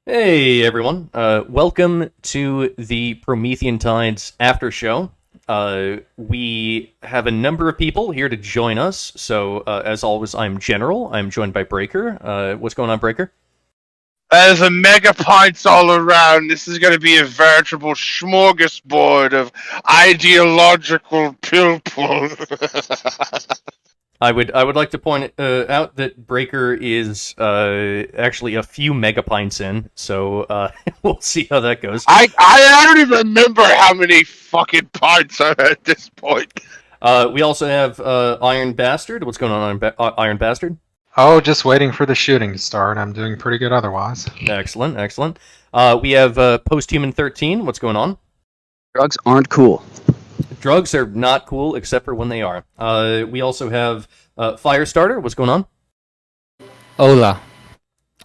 Hey everyone, welcome to the Promethean Tides Aftershow. We have a number of people here to join us, so as always, I'm General. I'm joined by Breaker. What's going on, Breaker? There's a mega pints all around. This is going to be a veritable smorgasbord of ideological pilpul. I would like to point out that Breaker is actually a few megapints in, so we'll see how that goes. I don't even remember how many fucking pints I'm at this point. We also have Iron Bastard. What's going on, Iron Bastard? Oh, just waiting for the shooting to start. I'm doing pretty good otherwise. Excellent, excellent. We have Posthuman 13. What's going on? Drugs aren't cool. Drugs are not cool, except for when they are. We also have Firestarter. What's going on? Hola.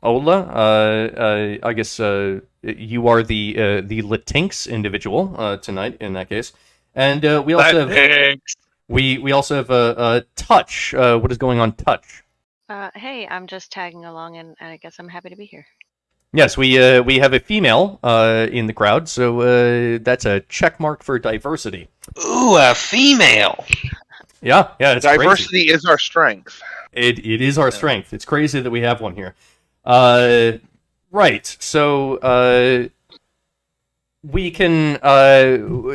Ola. I guess you are the Latinx individual tonight. In that case, and we also have we also have Touch. What is going on, Touch? Hey, I'm just tagging along, and I guess I'm happy to be here. Yes, we have a female in the crowd, so that's a check mark for diversity. Ooh, a female. Yeah, it's Diversity crazy. is our strength. It is our strength. It's crazy that we have one here. Right. So we can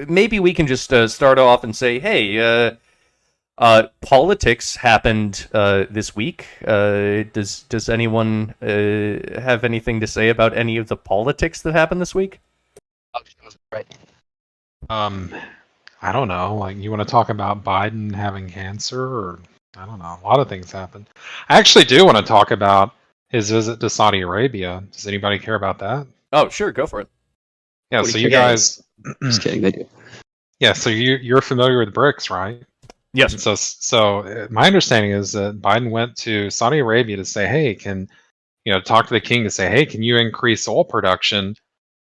maybe we can just start off and say, hey, politics happened this week. Does anyone have anything to say about any of the politics that happened this week? I don't know. Like, you want to talk about Biden having cancer, or I don't know. A lot of things happened. I actually do want to talk about his visit to Saudi Arabia. Does anybody care about that? Oh, sure, go for it. Yeah. So you guys. Just kidding, they do. Yeah. So you're familiar with BRICS, right? Yes. And so my understanding is that Biden went to Saudi Arabia to say, hey, talk to the king to say, hey, can you increase oil production?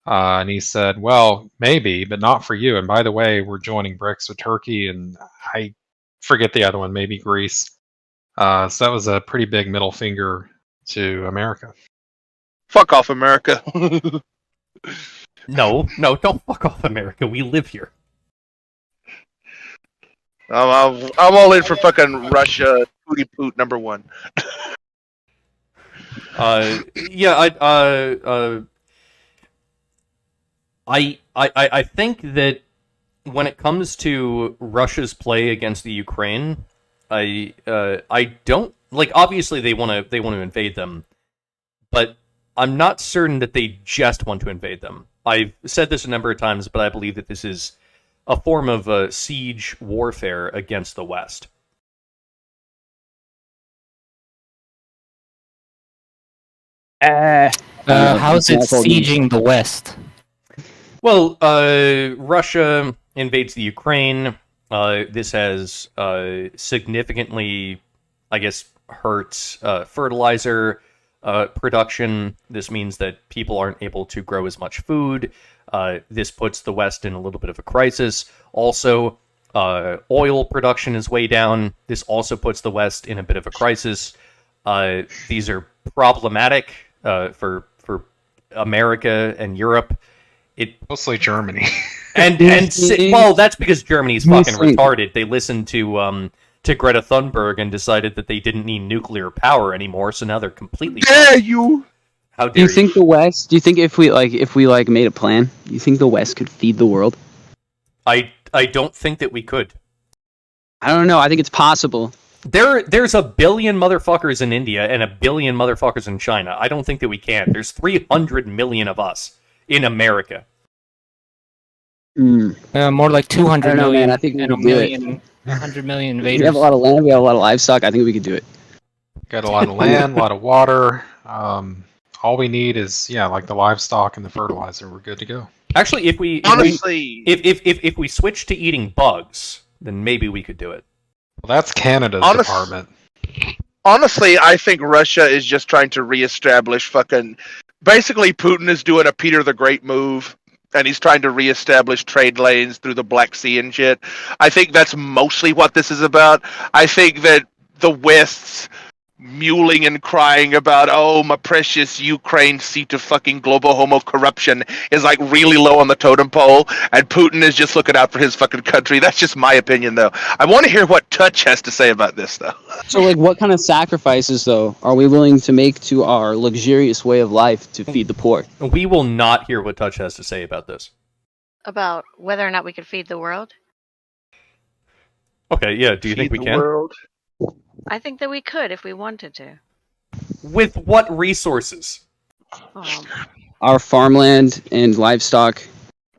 And he said, well, maybe, but not for you. And by the way, we're joining BRICS with Turkey, and I forget the other one, maybe Greece. So that was a pretty big middle finger to America. Fuck off, America. No, don't fuck off, America. We live here. I'm all in for fucking Russia. Pooty poot number one. I think that when it comes to Russia's play against the Ukraine, I don't like. Obviously, they want to invade them, but I'm not certain that they just want to invade them. I've said this a number of times, but I believe that this is a form of siege warfare against the West. How's it sieging the West? Well, Russia invades the Ukraine. This has significantly, I guess, hurt fertilizer production. This means that people aren't able to grow as much food. This puts the West in a little bit of a crisis. Also, oil production is way down. This also puts the West in a bit of a crisis. These are problematic for America and Europe. Mostly Germany. Well, that's because Germany's fucking retarded. They listened to Greta Thunberg and decided that they didn't need nuclear power anymore, so now they're completely. Dare you? How dare Do you think the West? Do you think if we made a plan, do you think the West could feed the world? I don't think that we could. I don't know. I think it's possible. There's a billion motherfuckers in India and a billion motherfuckers in China. I don't think that we can. There's 300 million of us in America. More like 200 I don't know, million. man. I think we and a could do it. million, 100 million We invaders. have a lot of land. We have a lot of livestock. I think we could do it. Got a lot of land, a lot of water. All we need is like the livestock and the fertilizer. We're good to go. Actually, if we switch to eating bugs, then maybe we could do it. Well, that's Canada's department. Honestly, I think Russia is just trying to reestablish fucking. Basically, Putin is doing a Peter the Great move, and he's trying to reestablish trade lanes through the Black Sea and shit. I think that's mostly what this is about. I think that the West's mewling and crying about, oh, my precious Ukraine seat of fucking global homo corruption is like really low on the totem pole, and Putin is just looking out for his fucking country. That's just my opinion, though. I want to hear what Touch has to say about this, though. So, like, what kind of sacrifices, though, are we willing to make to our luxurious way of life to feed the poor? We will not hear what Touch has to say about this. About whether or not we could feed the world? Okay, yeah. Do you think we can? World. I think that we could if we wanted to. With what resources? Our farmland and livestock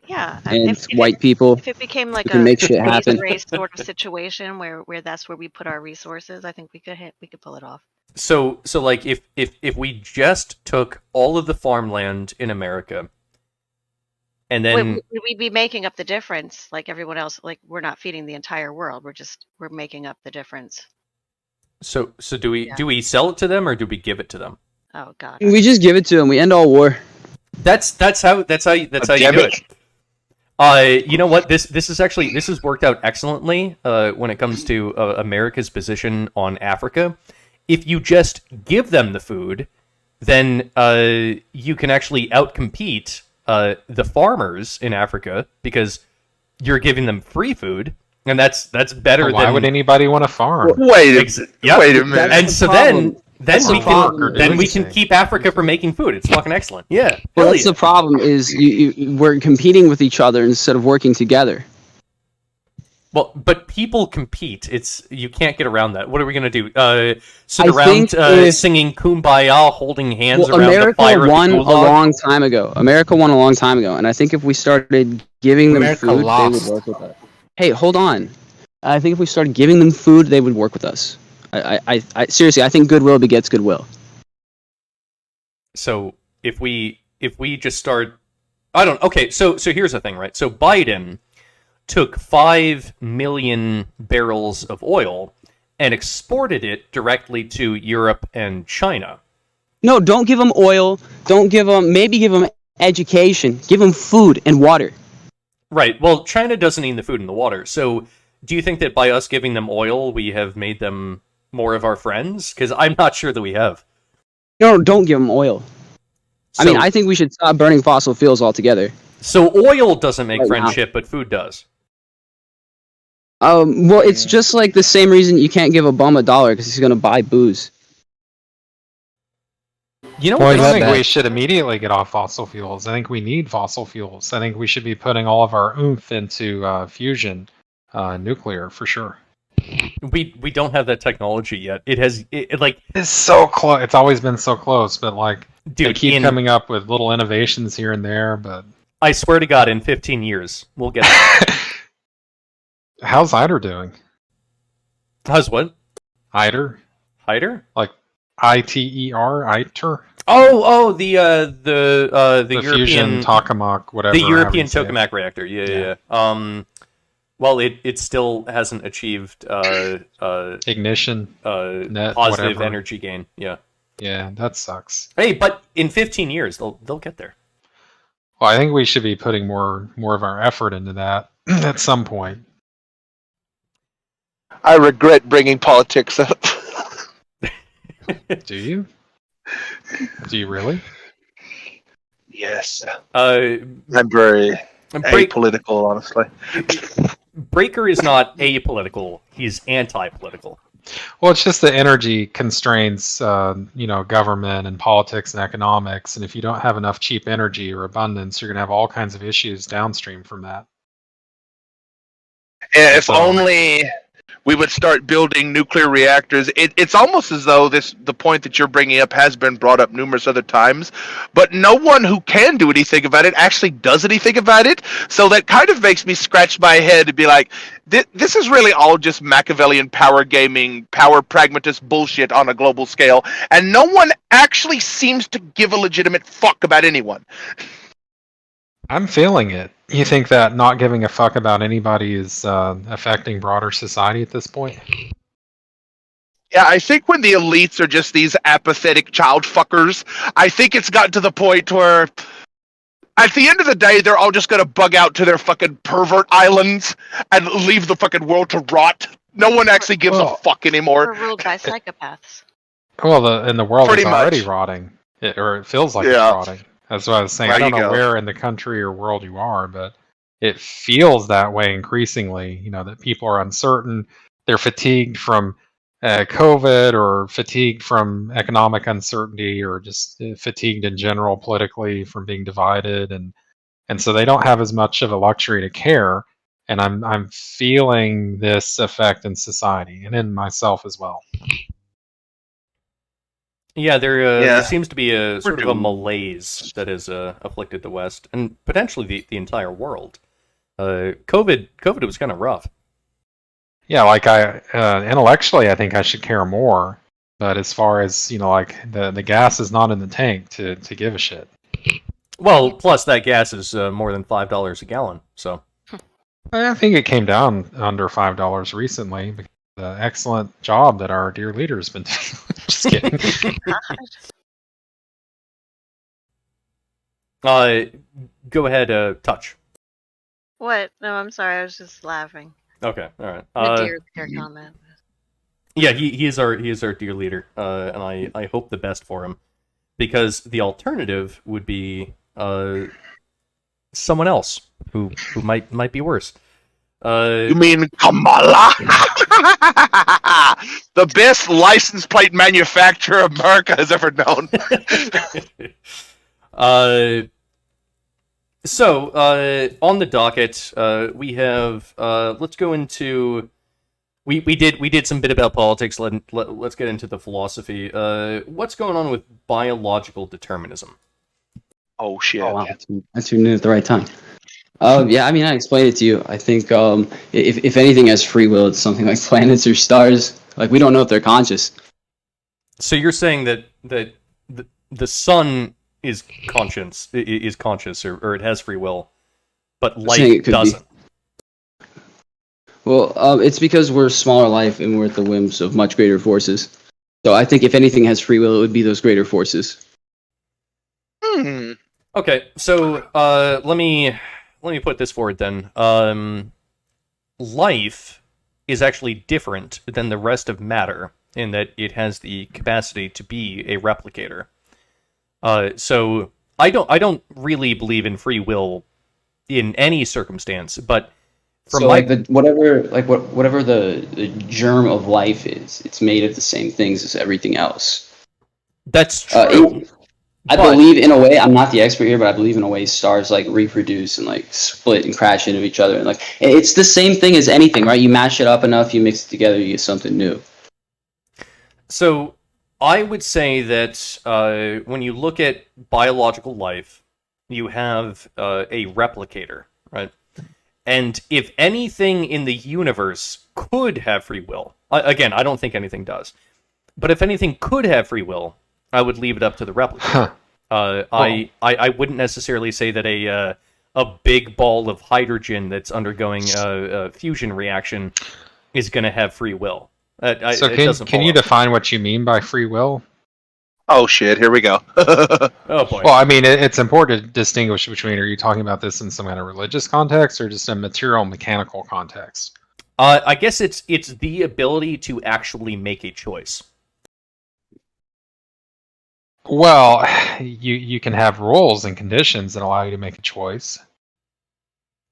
Yeah. and if white people. If it became like We can a make shit happen. race sort of situation where that's where we put our resources, I think we could pull it off. So like if we just took all of the farmland in America, and then We'd be making up the difference like everyone else. Like, we're not feeding the entire world. We're making up the difference. so do we sell it to them or do we give it to them? Oh God. We just give it to them. We end all war. That's how you do it. You know what? This has worked out excellently when it comes to America's position on Africa. If you just give them the food, then you can actually outcompete the farmers in Africa because you're giving them free food, and that's better. Why would anybody want to farm? Wait a minute. And so problem. then we can keep Africa from making food. It's fucking excellent. Yeah. Well, hell that's yeah. the problem is we're competing with each other instead of working together. Well, but people compete. You can't get around that. What are we gonna do? Sit I around think if- singing "Kumbaya," holding hands Well, around the America fire won of a the gulag? long time ago. America won a long time ago, and I think if we started giving them America food, lost. they would work with us. Hey, hold on. I think if we started giving them food, they would work with us. I seriously, I think goodwill begets goodwill. So if we just start, okay. So here's the thing, right? So Biden took 5 million barrels of oil and exported it directly to Europe and China. No, don't give them oil. Don't give them. Maybe give them education. Give them food and water. Right. Well, China doesn't need the food and the water. So do you think that by us giving them oil, we have made them more of our friends? Because I'm not sure that we have. No, don't give them oil. I mean, I think we should stop burning fossil fuels altogether. So oil doesn't make Right now. friendship, but food does. Well, it's just like the same reason you can't give a bum $1 because he's gonna buy booze. You know Or I what? is don't that think bad? we should immediately get off fossil fuels. I think we need fossil fuels. I think we should be putting all of our oomph into fusion, nuclear for sure. We don't have that technology yet. It's so close. It's always been so close, but like they Dude, keep coming up with little innovations here and there. But I swear to God, in 15 years, we'll get there. how's ITER doing? How's what? ITER, Hider? like ITER, ITER, The the European fusion tokamak, whatever. the however European you say it. tokamak reactor. Yeah. Well, it still hasn't achieved Ignition, net, positive whatever. energy gain. Yeah. Yeah, that sucks. Hey, but in 15 years, they'll get there. Well, I think we should be putting more of our effort into that at some point. I regret bringing politics up. Do you? Do you really? Yes. Uh, I'm very Break, apolitical, honestly. Breaker is not apolitical; he's anti-political. Well, it's just the energy constraints, government and politics and economics. And if you don't have enough cheap energy or abundance, you're going to have all kinds of issues downstream from that. If So- only we would start building nuclear reactors. It's almost as though the point that you're bringing up has been brought up numerous other times, but no one who can do anything about it actually does anything about it. So that kind of makes me scratch my head and be like, this is really all just Machiavellian power gaming, power pragmatist bullshit on a global scale, and no one actually seems to give a legitimate fuck about anyone. I'm feeling it. You think that not giving a fuck about anybody is affecting broader society at this point? Yeah, I think when the elites are just these apathetic child fuckers, I think it's gotten to the point where at the end of the day, they're all just gonna bug out to their fucking pervert islands and leave the fucking world to rot. No one actually gives a fuck We're anymore. ruled by psychopaths. Well, and the world Pretty is already much. rotting, or it feels like Yeah. it's rotting. That's what I was saying. There I don't you know go. where in the country or world you are, but it feels that way increasingly. That people are uncertain. They're fatigued from COVID, or fatigued from economic uncertainty, or just fatigued in general politically from being divided, and so they don't have as much of a luxury to care. And I'm feeling this effect in society and in myself as well. Yeah, there Yeah. seems to be a sort of a doomed. malaise that has afflicted the West and potentially the entire world. COVID was kind of rough. Yeah, like I intellectually, I think I should care more. But as far as like the gas is not in the tank to give a shit. Well, plus that gas is more than $5 a gallon. So I think it came down under $5 recently because of the excellent job that our dear leader has been doing. Just kidding. Go ahead, touch. What? No, I'm sorry. I was just laughing. Okay, all right. The dear comment. Yeah, he is our dear leader, and I hope the best for him, because the alternative would be someone else who might be worse. You mean Kamala? The best license plate manufacturer America has ever known. So on the docket, we have let's go into we did some bit about politics. Let's get into the philosophy. What's going on with biological determinism? Oh shit! Oh wow, I tuned in at the right time. Yeah, I mean, I explained it to you. I think if anything has free will, it's something like planets or stars. Like, we don't know if they're conscious. So you're saying that the sun is conscious, or it has free will, but life doesn't. Well, it's because we're smaller life and we're at the whims of much greater forces. So I think if anything has free will, it would be those greater forces. Okay, so let me put this forward then. Life is actually different than the rest of matter in that it has the capacity to be a replicator. So I don't really believe in free will in any circumstance, but from so whatever the germ of life is, it's made of the same things as everything else. That's true. I believe in a way, I'm not the expert here, but I believe in a way stars like reproduce and like split and crash into each other, and like it's the same thing as anything, right? You mash it up enough, you mix it together, you get something new. So I would say that when you look at biological life, you have a replicator, right? And if anything in the universe could have free will, again, I don't think anything does, but if anything could have free will, I would leave it up to the replicator. I wouldn't necessarily say that a big ball of hydrogen that's undergoing a fusion reaction is going to have free will. So can you define what you mean by free will? Oh shit! Here we go. Oh boy. Well, I mean, it's important to distinguish between, are you talking about this in some kind of religious context or just a material mechanical context? I guess it's the ability to actually make a choice. Well, you can have rules and conditions that allow you to make a choice.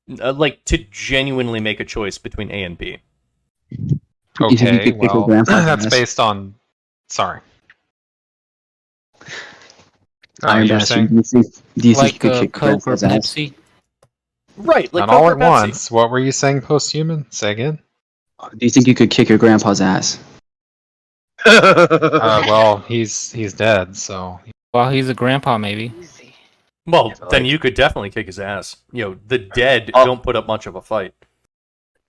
Like to genuinely make a choice between A and B. Okay, well, that's based on... Sorry. Iron you're Bastard, saying? do you think Like you could kick Coke or Grandpa's ass? Pepsi? Right, like Not Coke all or at Pepsi. once. What were you saying, Posthuman? Say again? Do you think you could kick your grandpa's ass? Well, he's dead, so... Well, he's a grandpa, maybe. Easy. Well, Yeah, then like- you could definitely kick his ass. The dead Oh. don't put up much of a fight.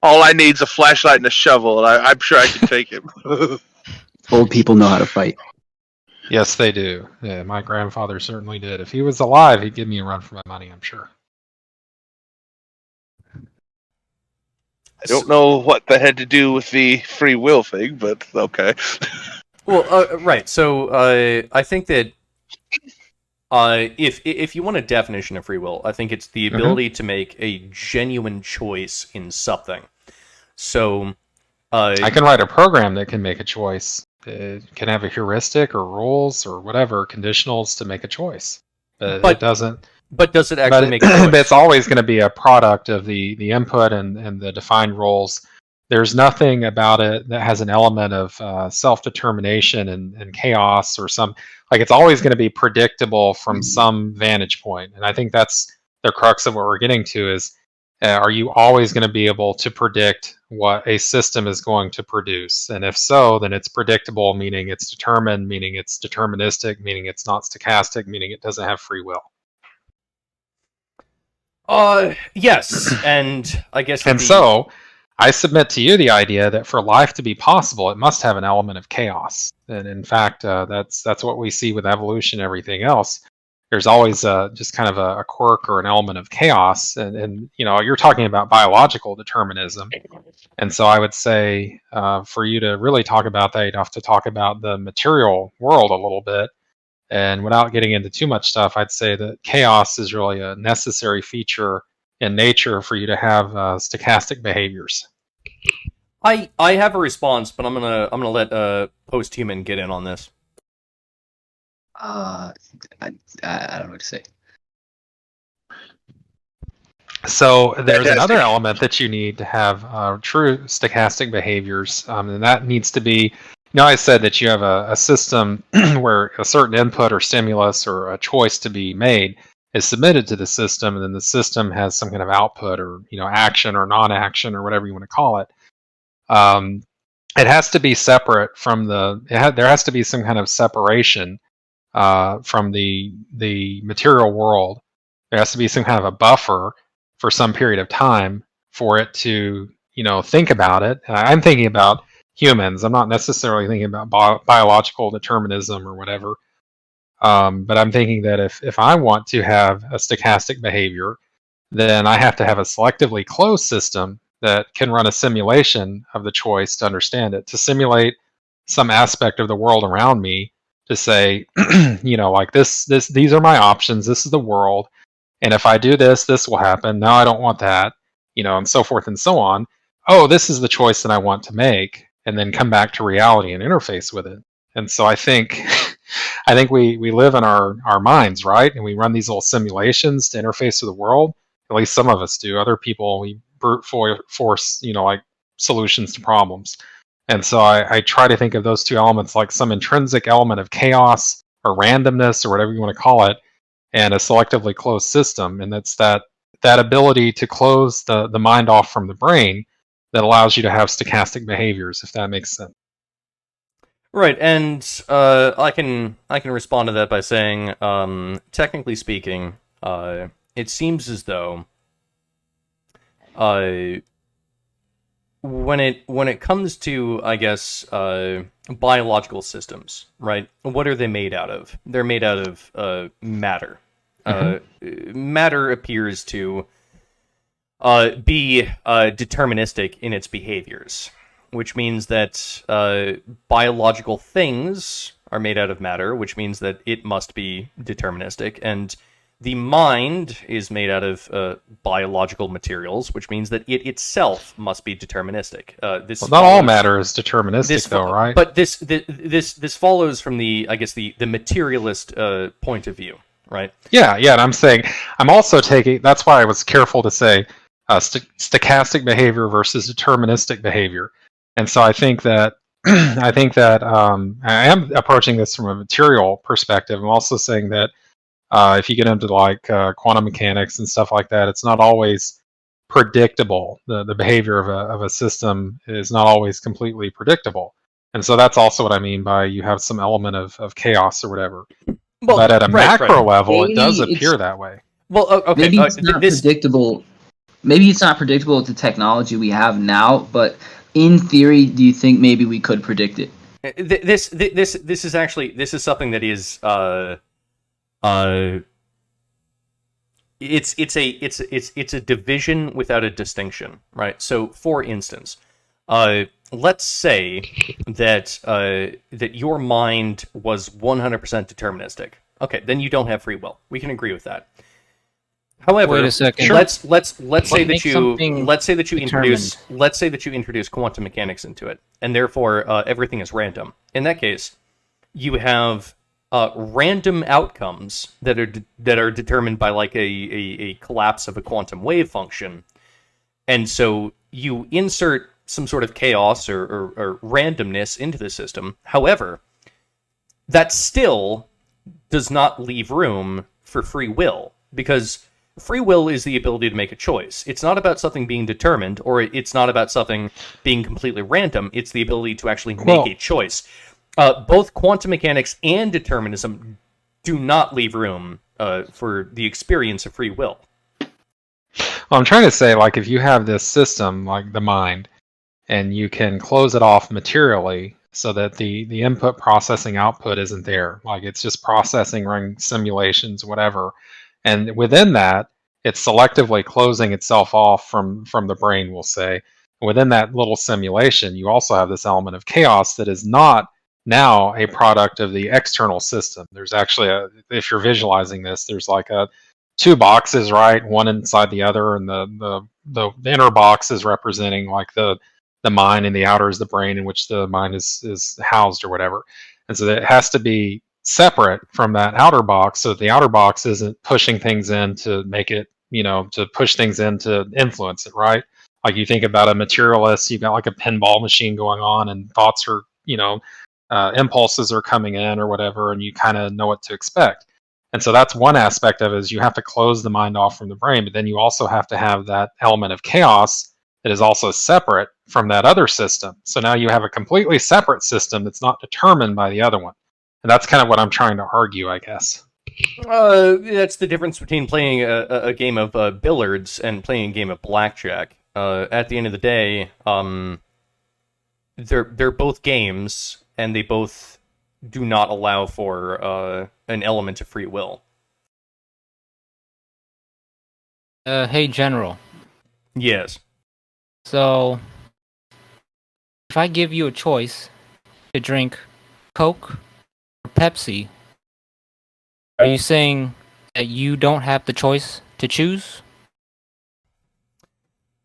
All I need is a flashlight and a shovel, and I'm sure I can take him. Old people know how to fight. Yes, they do. Yeah, my grandfather certainly did. If he was alive, he'd give me a run for my money, I'm sure. I don't know what that had to do with the free will thing, but okay. Well, right. So I think that if you want a definition of free will, I think it's the ability to make a genuine choice in something. So I can write a program that can make a choice can have a heuristic or rules or whatever conditionals to make a choice. But But- it doesn't. But does it But actually make a choice? it's always going to be a product of the input and the defined roles. There's nothing about it that has an element of self-determination and chaos or some, like, it's always going to be predictable from some vantage point. And I think that's the crux of what we're getting to is, are you always going to be able to predict what a system is going to produce? And if so, then it's predictable, meaning it's determined, meaning it's deterministic, meaning it's not stochastic, meaning it doesn't have free will. Yes, and I guess And so I submit to you the idea that for life to be possible, it must have an element of chaos. And in fact, that's what we see with evolution and everything else. There's always just kind of a quirk or an element of chaos. And you're talking about biological determinism. And so I would say for you to really talk about that, you'd have to talk about the material world a little bit. And without getting into too much stuff, I'd say that chaos is really a necessary feature in nature for you to have stochastic behaviors. I have a response, but I'm gonna let Posthuman get in on this. I don't know what to say. So there's Fantastic. another element that you need to have true stochastic behaviors, and that needs to be. I said that you have a system where a certain input or stimulus or a choice to be made is submitted to the system, and then the system has some kind of output or action or non-action or whatever you want to call it. It has to be separate from there has to be some kind of separation from the material world. There has to be some kind of a buffer for some period of time for it to think about it. I'm thinking about humans. I'm not necessarily thinking about biological determinism or whatever. But I'm thinking that if I want to have a stochastic behavior, then I have to have a selectively closed system that can run a simulation of the choice to understand it, to simulate some aspect of the world around me, to say, like these are my options, this is the world, and if I do this, this will happen. No, I don't want that, and so forth and so on. Oh, this is the choice that I want to make, and then come back to reality and interface with it. And so I think we live in our minds, right? And we run these little simulations to interface with the world. At least some of us do. Other people, we brute force, like solutions to problems. And so I try to think of those two elements like some intrinsic element of chaos or randomness or whatever you want to call it, and a selectively closed system. And that's that ability to close the mind off from the brain that allows you to have stochastic behaviors, if that makes sense. Right, and I can respond to that by saying, technically speaking, it seems as though when it comes to, I guess, biological systems, right? What are they made out of? They're made out of matter. Matter appears to be deterministic in its behaviors, which means that biological things are made out of matter, which means that it must be deterministic, and the mind is made out of biological materials, which means that it itself must be deterministic. Not all matter is deterministic, though, right? But this follows from the materialist point of view, right? Yeah, and I'm saying I'm also taking. That's why I was careful to say stochastic behavior versus deterministic behavior. And so I think that I am approaching this from a material perspective. I'm also saying that if you get into like quantum mechanics and stuff like that, it's not always predictable. The behavior of a system is not always completely predictable. And so that's also what I mean by you have some element of chaos or whatever. Well, but at a macro level, Maybe it does it's- appear that way. Well, okay. Maybe it's not predictable. Maybe it's not predictable with the technology we have now, but in theory, do you think maybe we could predict it? This is something that is it's a division without a distinction, right? So, for instance, let's say that that your mind was 100% deterministic. Okay, then you don't have free will. We can agree with that. However, Wait a second. let's say What that makes you something introduce quantum mechanics into it, and therefore everything is random. In that case, you have random outcomes that are determined by like a collapse of a quantum wave function, and so you insert some sort of chaos or randomness into the system. However, that still does not leave room for free will, because free will is the ability to make a choice. It's not about something being determined, or it's not about something being completely random. It's the ability to actually make a choice. Both quantum mechanics and determinism do not leave room for the experience of free will. Well, I'm trying to say, like, if you have this system, like the mind, and you can close it off materially so that the input processing output isn't there, like it's just processing, running simulations, whatever, and within that, it's selectively closing itself off from the brain, we'll say. Within that little simulation, you also have this element of chaos that is not now a product of the external system. There's actually if you're visualizing this, there's like two boxes, right? One inside the other, and the inner box is representing like the mind, and the outer is the brain in which the mind is housed or whatever. And so it has to be separate from that outer box, so that the outer box isn't pushing things in to make it, to push things in to influence it, right? Like you think about a materialist, you've got like a pinball machine going on, and thoughts are, impulses are coming in or whatever, and you kind of know what to expect. And so that's one aspect of it, is you have to close the mind off from the brain, but then you also have to have that element of chaos that is also separate from that other system. So now you have a completely separate system that's not determined by the other one. And that's kind of what I'm trying to argue, I guess. That's the difference between playing a game of billiards and playing a game of blackjack. At the end of the day, they're both games, and they both do not allow for an element of free will. Hey, General. Yes. So, if I give you a choice to drink Coke or Pepsi, are you saying that you don't have the choice to choose?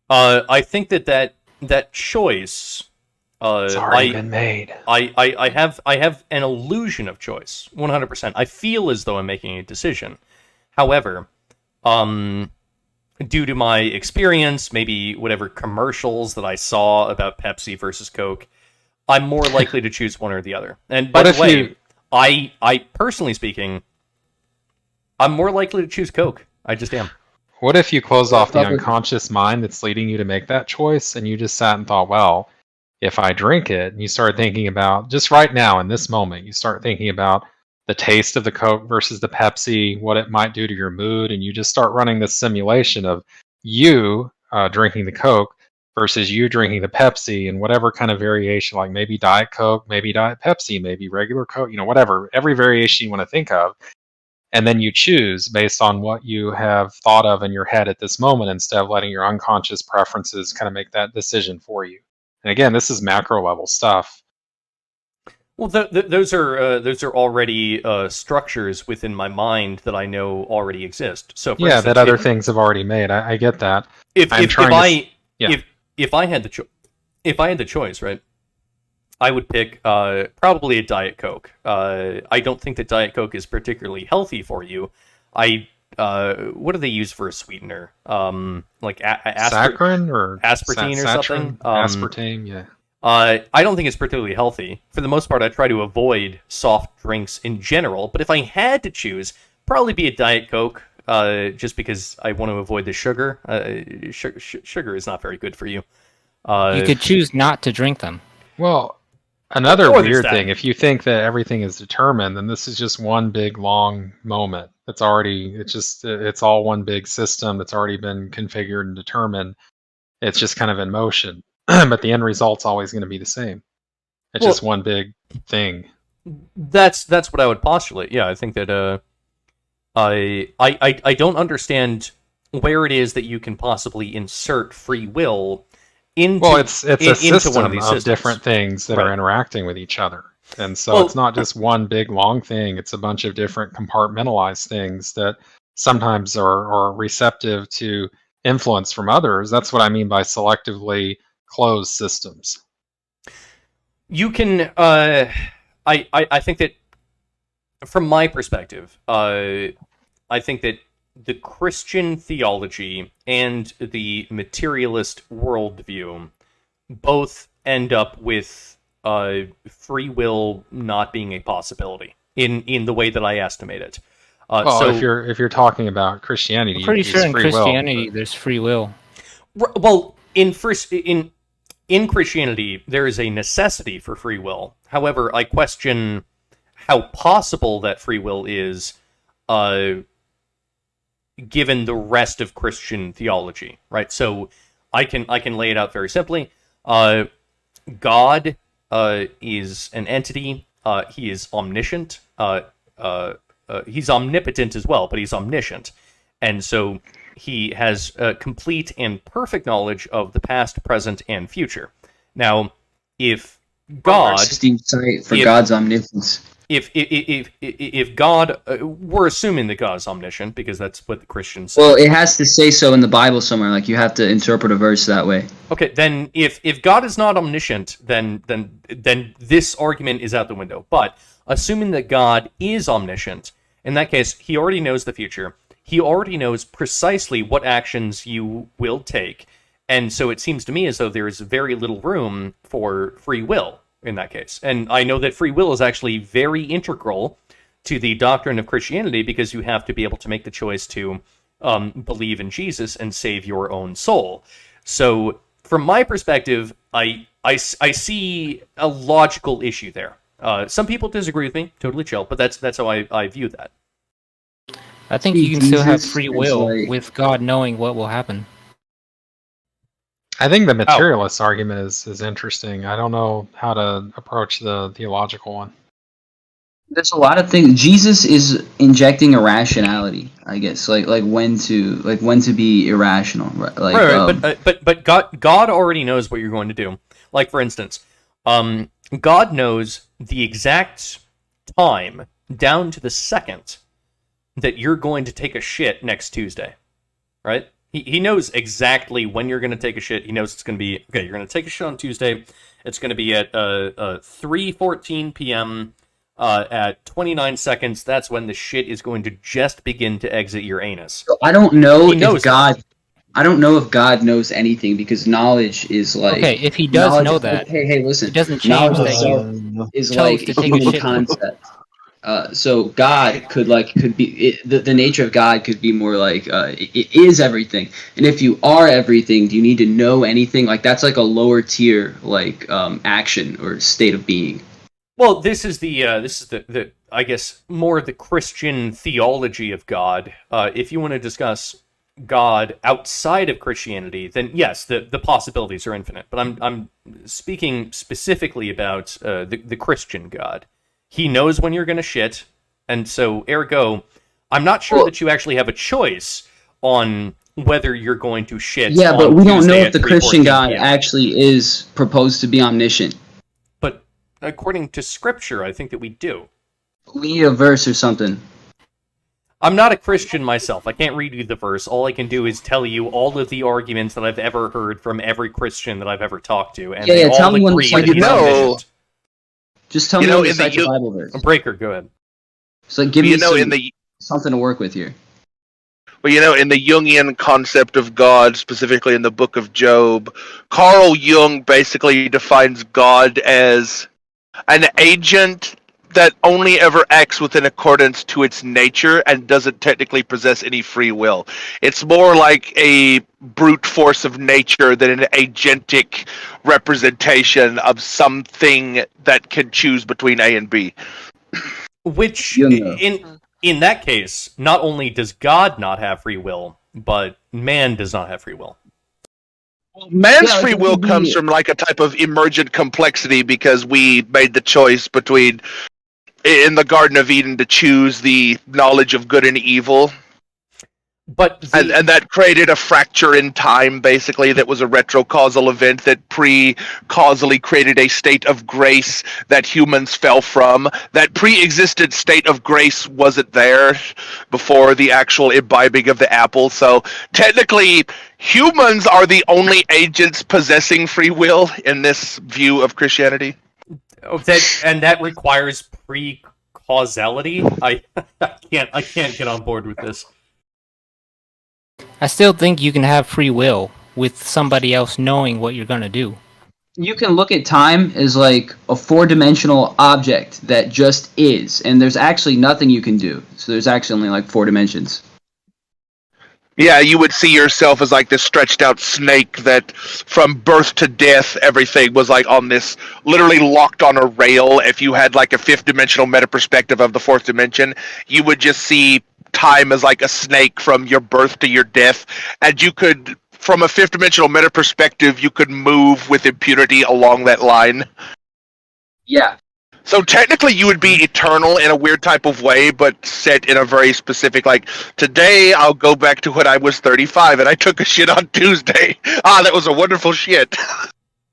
I think that choice. It's already been made. I have an illusion of choice, 100%. I feel as though I'm making a decision. However, due to my experience, maybe whatever commercials that I saw about Pepsi versus Coke, I'm more likely to choose one or the other. And by the way, I personally speaking, I'm more likely to choose Coke. I just am. What if you close off the unconscious mind that's leading you to make that choice, and you just sat and thought, well, if I drink it, and you start thinking about, just right now in this moment, you start thinking about the taste of the Coke versus the Pepsi, what it might do to your mood, and you just start running this simulation of you drinking the Coke versus you drinking the Pepsi, and whatever kind of variation, like maybe Diet Coke, maybe Diet Pepsi, maybe regular Coke, whatever, every variation you want to think of. And then you choose based on what you have thought of in your head at this moment, instead of letting your unconscious preferences kind of make that decision for you. And again, this is macro level stuff. Well, those are already structures within my mind that I know already exist. So for instance, that other things have already made. I get that. If I had the choice, right, I would pick probably a Diet Coke. I don't think that Diet Coke is particularly healthy for you. What do they use for a sweetener? Like saccharin or aspartame or something? Aspartame, yeah. I don't think it's particularly healthy. For the most part, I try to avoid soft drinks in general, but if I had to choose, probably be a Diet Coke, just because I want to avoid the sugar. Sugar is not very good for you. You could choose not to drink them. Well, another weird thing, if you think that everything is determined, then this is just one big long moment. It's all one big system that's already been configured and determined. It's just kind of in motion. But the end result's always going to be the same. It's just one big thing. That's what I would postulate. Yeah, I think that I don't understand where it is that you can possibly insert free will into. Well, it's a system of different things that are interacting with each other. And so it's not just one big long thing. It's a bunch of different compartmentalized things that sometimes are receptive to influence from others. That's what I mean by selectively closed systems. You can, I think that, from my perspective, I think that the Christian theology and the materialist worldview both end up with free will not being a possibility in the way that I estimate it. Well, so if you're talking about Christianity, I'm pretty it's sure in free will, Christianity but- there's free will. well, in Christianity there is a necessity for free will. However, I question how possible that free will is, given the rest of Christian theology, right? So I can lay it out very simply. God is an entity. He is omniscient. He's omnipotent as well, but he's omniscient, and so he has complete and perfect knowledge of the past, present, and future. Now, if God, Steve site for if- God's omniscience. if God, we're assuming that God is omniscient because that's what the Christians say. Well, it has to say so in the Bible somewhere. Like you have to interpret a verse that way. Okay, then if God is not omniscient, then this argument is out the window. But assuming that God is omniscient, in that case, he already knows the future. He already knows precisely what actions you will take. And so it seems to me as though there is very little room for free will in that case. And I know that free will is actually very integral to the doctrine of Christianity because you have to be able to make the choice to believe in Jesus and save your own soul. So from my perspective, I see a logical issue there. Some people disagree with me, totally chill, but that's how I view that. I think you can still have Jesus free is will like- with God knowing what will happen. I think the materialist argument is interesting. I don't know how to approach the theological one. There's a lot of things. Jesus is injecting irrationality, I guess, like when to be irrational, right? Like, Right, but God already knows what you're going to do. Like for instance, God knows the exact time down to the second that you're going to take a shit next Tuesday, right? He knows exactly when you're going to take a shit. He knows it's going to be okay. You're going to take a shit on Tuesday. It's going to be at 3:14 p.m. At 29 seconds. That's when the shit is going to just begin to exit your anus. I don't know He knows if God. I don't know if God knows anything because knowledge is like. Okay, if he does knowledge know is like, that, hey, listen. it doesn't change knowledge that itself you is chose like to a take a human shit. concept. So God could be the nature of God could be more like it is everything. And if you are everything, do you need to know anything? Like that's like a lower tier like action or state of being. Well, this is the I guess more the Christian theology of God. If you want to discuss God outside of Christianity, then yes, the possibilities are infinite. But I'm speaking specifically about the Christian God. He knows when you're going to shit, and so ergo, I'm not sure that you actually have a choice on whether you're going to shit. Yeah, but on we don't know Tuesday if at the Christian 3:14 God p.m. actually is proposed to be omniscient. But according to Scripture, I think that we do. We need a verse or something. I'm not a Christian myself. I can't read you the verse. All I can do is tell you all of the arguments that I've ever heard from every Christian that I've ever talked to, and they tell all me when agree it's that like he's no. omniscient. Just tell You me know, when to in the cite the U- Bible verse. Breaker, go ahead. So give me in the something to work with here. Well, in the Jungian concept of God, specifically in the book of Job, Carl Jung basically defines God as an agent that only ever acts within accordance to its nature and doesn't technically possess any free will. It's more like a brute force of nature than an agentic representation of something that can choose between A and B. Which, Jung. in that case, not only does God not have free will, but man does not have free will. Man's Yeah, like free it will could be- comes from like a type of emergent complexity because we made the choice between in the Garden of Eden to choose the knowledge of good and evil. But and that created a fracture in time, basically, that was a retrocausal event that pre-causally created a state of grace that humans fell from. That pre-existed state of grace wasn't there before the actual imbibing of the apple. So technically, humans are the only agents possessing free will in this view of Christianity. that requires pre-causality. I can't get on board with this. I still think you can have free will with somebody else knowing what you're gonna do. You can look at time as like a four-dimensional object that just is, and there's actually nothing you can do. So there's actually only like 4 dimensions. Yeah, you would see yourself as like this stretched out snake that from birth to death, everything was like on this, literally locked on a rail. If you had like a 5th dimensional meta perspective of the 4th dimension, you would just see time as like a snake from your birth to your death. And you could, from a 5th dimensional meta perspective, you could move with impunity along that line. Yeah. So technically you would be eternal in a weird type of way, but set in a very specific, like, today I'll go back to when I was 35 and I took a shit on Tuesday. That was a wonderful shit.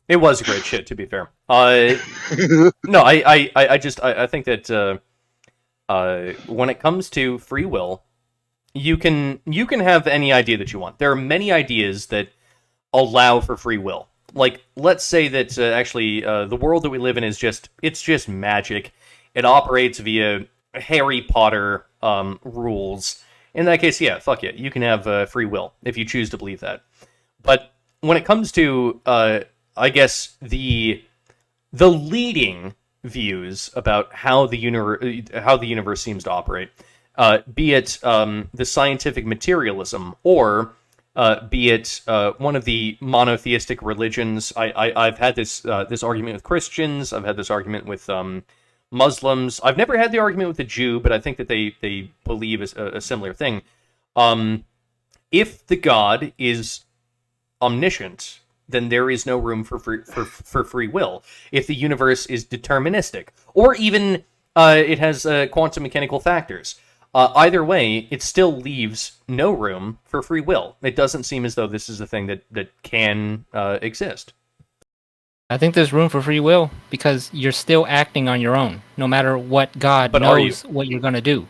It was a great shit, to be fair. No, I think that when it comes to free will, you can have any idea that you want. There are many ideas that allow for free will. Like, let's say that actually the world that we live in is just magic. It operates via Harry Potter rules. In that case, yeah, fuck it. You can have free will if you choose to believe that. But when it comes to, I guess, the leading views about how the universe seems to operate, be it the scientific materialism or be it one of the monotheistic religions. I've had this argument with Christians. I've had this argument with Muslims. I've never had the argument with a Jew, but I think that they believe a similar thing. If the God is omniscient, then there is no room for free will. If the universe is deterministic, or even it has quantum mechanical factors, either way, it still leaves no room for free will. It doesn't seem as though this is a thing that can exist. I think there's room for free will because you're still acting on your own, no matter what God But knows what you're gonna do.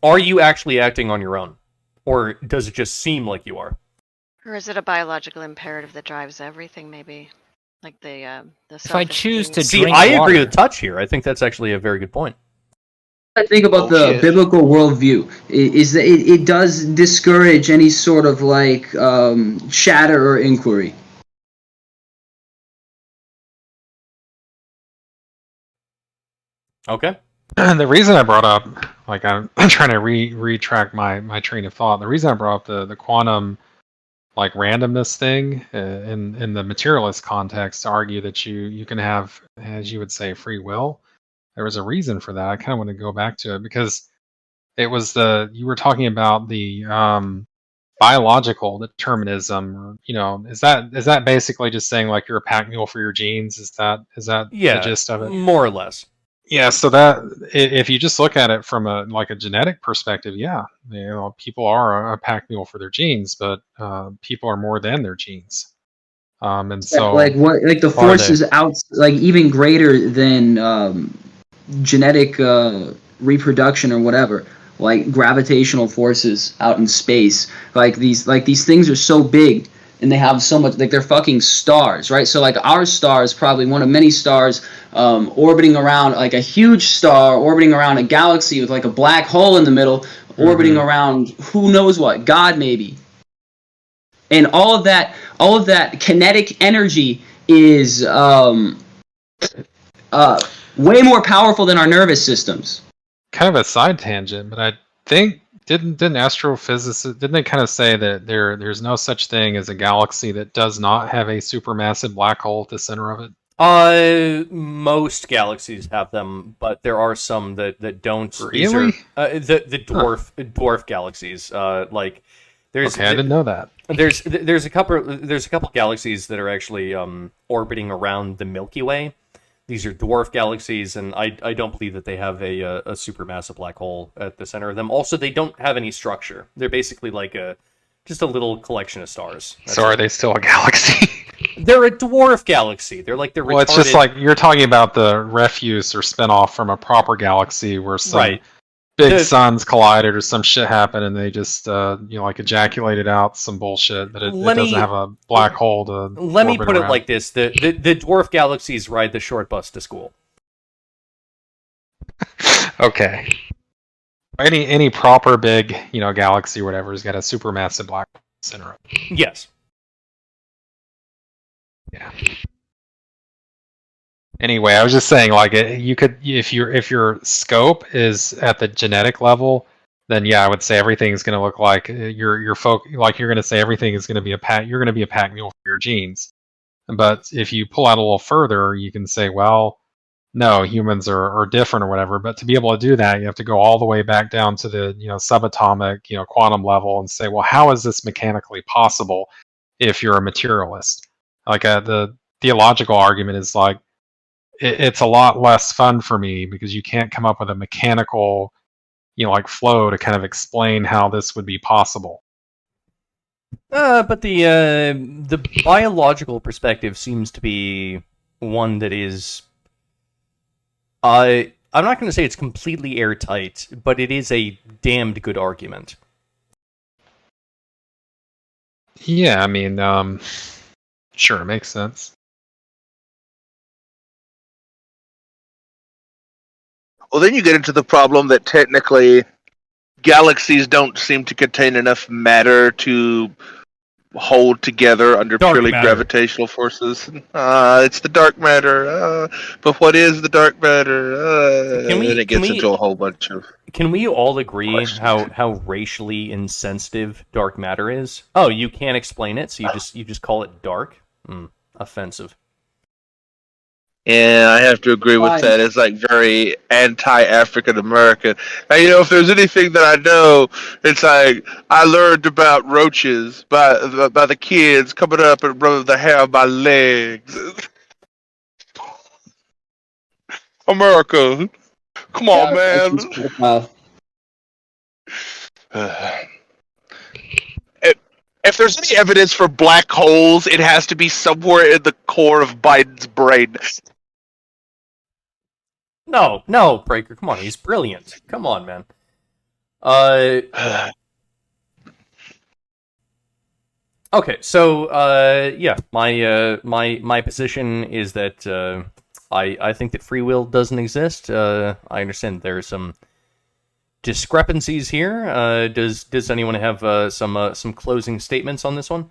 Are you actually acting on your own, or does it just seem like you are? Or is it a biological imperative that drives everything? Maybe, like the. If I choose to See, drink I agree water- with Touch here. I think that's actually a very good point. I think about the shit. biblical worldview is that it does discourage any sort of like shatter or inquiry. Okay. The reason I brought up, like, I'm trying to retrack my train of thought. The reason I brought up the quantum, like, randomness thing in the materialist context to argue that you can have, as you would say, free will. There was a reason for that. I kind of want to go back to it because it was you were talking about the biological determinism. Is that basically just saying like you're a pack mule for your genes? Is that Yeah, the gist of it? more or less. Yeah, so that if you just look at it from a genetic perspective, yeah, people are a pack mule for their genes, but people are more than their genes, and so Like what? Like the force is out, like even greater than genetic reproduction or whatever. Like gravitational forces out in space. Like these things are so big. And they have so much, like they're fucking stars, right? So like our star is probably one of many stars orbiting around, like a huge star orbiting around a galaxy with like a black hole in the middle, orbiting around who knows what, God maybe. And all of that kinetic energy is way more powerful than our nervous systems. kind of a side tangent, but I think didn't astrophysicists didn't they kind of say that there's no such thing as a galaxy that does not have a supermassive black hole at the center of it? Most galaxies have them, but there are some that don't. These Really? are, the dwarf galaxies. Like there's Okay, I didn't know that. there's a couple galaxies that are actually orbiting around the Milky Way These are dwarf galaxies, and I don't believe that they have a supermassive black hole at the center of them. Also, they don't have any structure. They're basically like just a little collection of stars. That's So are it. they still a galaxy? They're a dwarf galaxy. They're like the retarded... Well, it's just like you're talking about the refuse or spinoff from a proper galaxy where some Right. big suns collided or some shit happened and they just like ejaculated out some bullshit, but it doesn't have a black hole to Let me orbit put it around. like this: the dwarf galaxies ride the short bus to school. Okay. Any proper big, galaxy or whatever has got a supermassive black hole in the center of it. Yes. Yeah. Anyway, I was just saying, like, you could, if your scope is at the genetic level, then yeah, I would say everything's going to look like you're going to say everything is going to be a pack. You're going to be a pack mule for your genes. But if you pull out a little further, you can say, well, no, humans are different or whatever. But to be able to do that, you have to go all the way back down to the subatomic, quantum level and say, well, how is this mechanically possible if you're a materialist? Like the theological argument is like, it's a lot less fun for me because you can't come up with a mechanical, like flow to kind of explain how this would be possible. But the biological perspective seems to be one that is... I'm not going to say it's completely airtight, but it is a damned good argument. Yeah, I mean, sure, it makes sense. Well, then you get into the problem that technically galaxies don't seem to contain enough matter to hold together under Dark purely matter. gravitational forces. It's the dark matter. But what is the dark matter? Can we- and it can gets we- into a whole bunch of... Can we all agree Questions. how racially insensitive dark matter is? Oh, you can't explain it, so you just call it dark? Offensive. Yeah, I have to agree with Fine. that. It's like very anti-African American. And if there's anything that I know, it's like I learned about roaches by the kids coming up and rubbing the hair on my legs. America, come on, man. If there's any evidence for black holes, it has to be somewhere in the core of Biden's brain. No, Breaker, come on, he's brilliant. Come on, man. Okay, so yeah, my position is that I think that free will doesn't exist. I understand there are some discrepancies here. Does anyone have some closing statements on this one?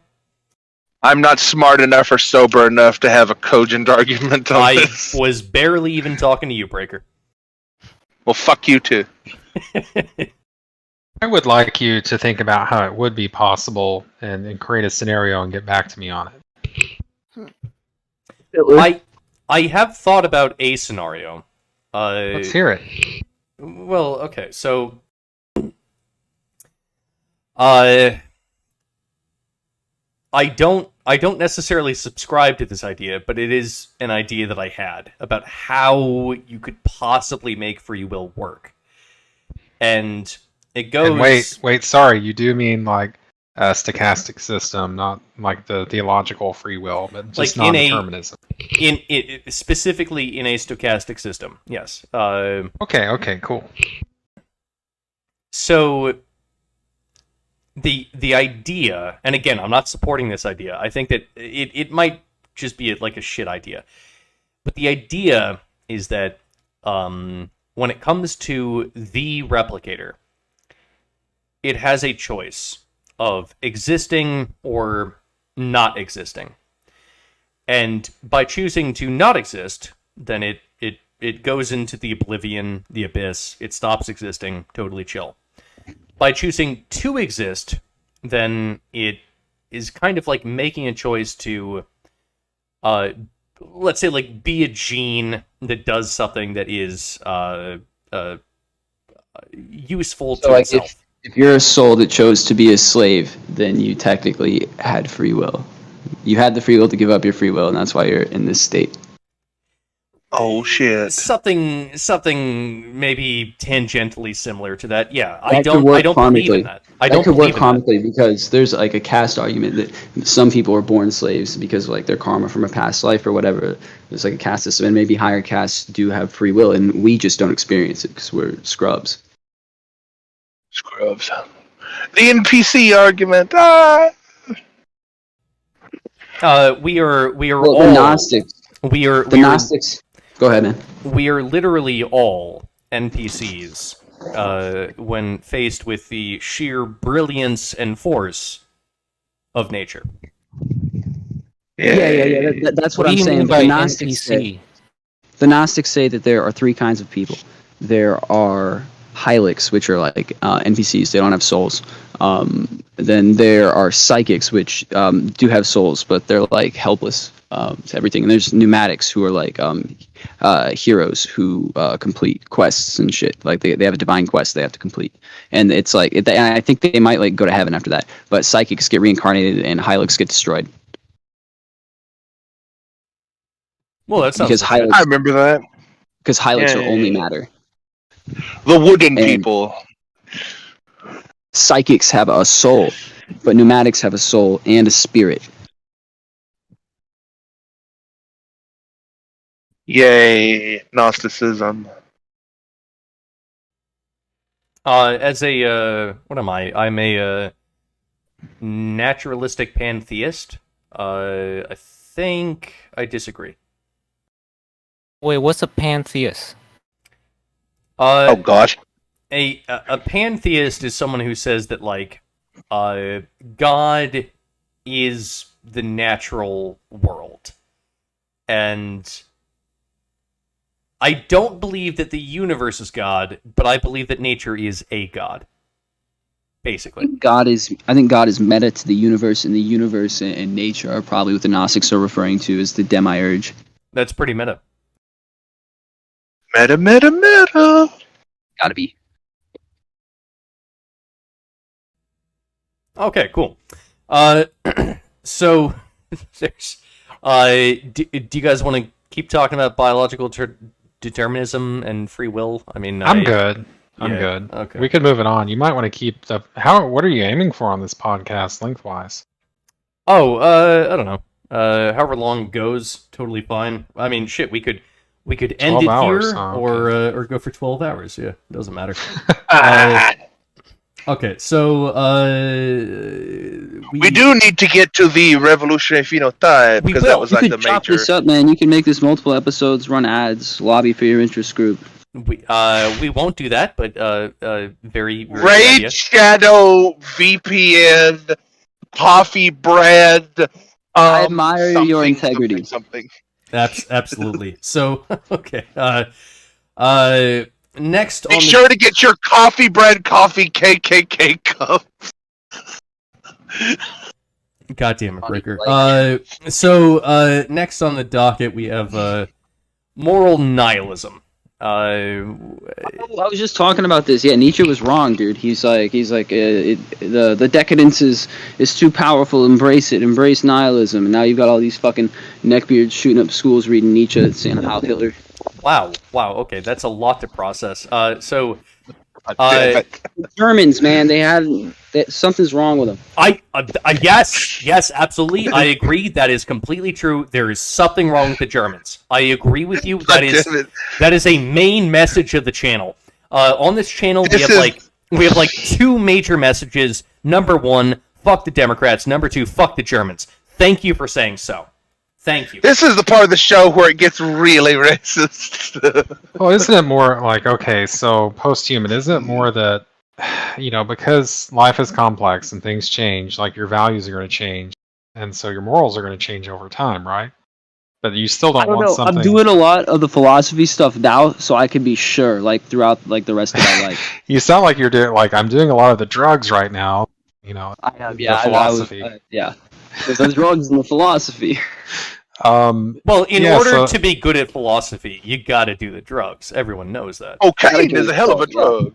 I'm not smart enough or sober enough to have a cogent argument on I this. was barely even talking to you, Breaker. Well, fuck you too. I would like you to think about how it would be possible and create a scenario and get back to me on it. I have thought about a scenario. Let's hear it. Well, okay, so I don't necessarily subscribe to this idea, but it is an idea that I had about how you could possibly make free will work. And it goes... And wait, sorry, you do mean like a stochastic system, not like the theological free will, but just Like in a- non-determinism. specifically in a stochastic system, yes. Okay, cool. So the idea, and again, I'm not supporting this idea. I think that it might just be like a shit idea. But the idea is that when it comes to the replicator, it has a choice of existing or not existing. And by choosing to not exist, then it goes into the oblivion, the abyss, it stops existing, totally chill. By choosing to exist, then it is kind of like making a choice to, let's say, like, be a gene that does something that is useful to So, like, itself. if you're a soul that chose to be a slave, then you technically had free will. You had the free will to give up your free will, and that's why you're in this state. Oh shit! Something maybe tangentially similar to that. Yeah, That I don't believe in that. I don't could believe work in that. comically because there's like a caste argument that some people are born slaves because like their karma from a past life or whatever. There's like a caste system, and maybe higher castes do have free will, and we just don't experience it because we're scrubs. Scrubs. The NPC argument. We are Well, all the Gnostics. we are Gnostics. Go ahead, man. we are literally all NPCs when faced with the sheer brilliance and force of nature. Yeah. That's what What I'm do you saying. mean But by the Gnostics say that there are three kinds of people. There are Hylics, which are like NPCs. They don't have souls. Then there are Psychics, which do have souls, but they're like helpless to everything. And there's Pneumatics, who are like heroes who complete quests and shit. Like they have a divine quest they have to complete. And it's like, and I think they might like go to heaven after that. But Psychics get reincarnated and Hylics get destroyed. Well, that sounds Because legit. I remember that. Because Hylics are only matter. The wooden And- people. Psychics have a soul, but Pneumatics have a soul and a spirit. Yay, Gnosticism. As a what am I? I'm a naturalistic pantheist. I think I disagree. Wait, what's a pantheist? Oh gosh. A pantheist is someone who says that like God is the natural world, and I don't believe that the universe is God, but I believe that nature is a God. Basically, I think God is meta to the universe, and the universe and nature are probably what the Gnostics are referring to as the demiurge. that's pretty meta. Meta. Gotta be. Okay, cool. So there's do you guys want to keep talking about biological determinism and free will? I mean, I'm good. I'm yeah, good. okay. We could move it on. You might want to keep the what are you aiming for on this podcast lengthwise? Oh, I don't know. However long it goes, totally fine. I mean, shit, we could end 12 it hours, here, huh? or go for 12 hours. Yeah, doesn't matter. Okay, so We do need to get to the revolutionary phenotype We because will. that was You like could the chop major. this up, man. You can make this multiple episodes, run ads, lobby for your interest group. we won't do that, but very good Raid idea. Shadow VPN Coffee Bread. I admire your something, integrity. Something. Absolutely. So okay. Next on Be sure to get your coffee bread coffee KKK cup. God damn it, Breaker. Like- So next on the docket we have moral nihilism. I was just talking about this. Yeah, Nietzsche was wrong, dude. He's like, the decadence is too powerful. Embrace it. Embrace nihilism. And now you've got all these fucking neckbeards shooting up schools reading Nietzsche, saying Heil Hitler. Wow. Okay, that's a lot to process. So The Germans, man, something's wrong with them. Yes, absolutely. I agree. That is completely true. There is something wrong with the Germans. I agree with you. That is a main message of the channel. On this channel, we have like two major messages. Number one, fuck the Democrats. Number two, fuck the Germans. Thank you for saying so. Thank you. This is the part of the show where it gets really racist. Well, isn't it more like, okay, so posthuman, isn't it more that, because life is complex and things change, like your values are going to change, and so your morals are going to change over time, right? But you still don't, want something... I'm doing a lot of the philosophy stuff now, so I can be sure, like, throughout, like, the rest of my life. You sound like you're doing, like, I'm doing a lot of the drugs right now, I have, yeah. the philosophy. There's the drugs and the philosophy. Well, in order to be good at philosophy, you got to do the drugs. Everyone knows that. Cocaine is a hell of a drug.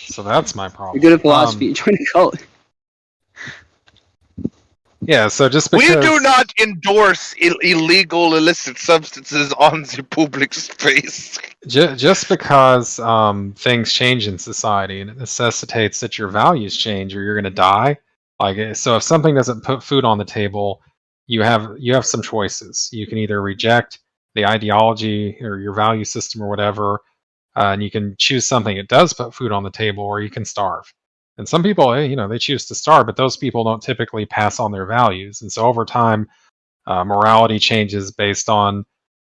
So that's my problem. You're good at philosophy. You're trying to call it. Yeah, so just We because do not endorse illegal illicit substances on the public space. just because things change in society and it necessitates that your values change or you're going to die. Like, so if something doesn't put food on the table, you have some choices. You can either reject the ideology or your value system or whatever, and you can choose something that does put food on the table, or you can starve. And some people, they choose to starve, but those people don't typically pass on their values. And so over time, morality changes based on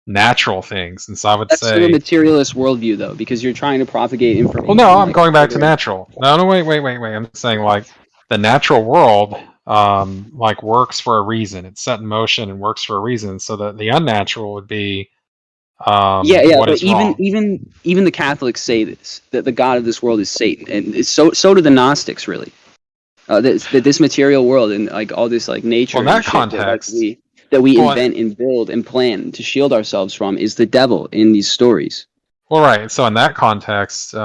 natural things. And so I would That's still a say, materialist worldview, though, because you're trying to propagate information. well, no, I'm like, going back to further. natural. No, wait. I'm saying like the natural world, like works for a reason. It's set in motion and works for a reason. So that the unnatural would be, Yeah, what but is wrong. even the Catholics say this, that the god of this world is Satan, and so do the Gnostics, really. That this material world and like all this like nature Well, in and that shit context, that we well, invent and build and plan to shield ourselves from is the devil in these stories. well, right. So in that context,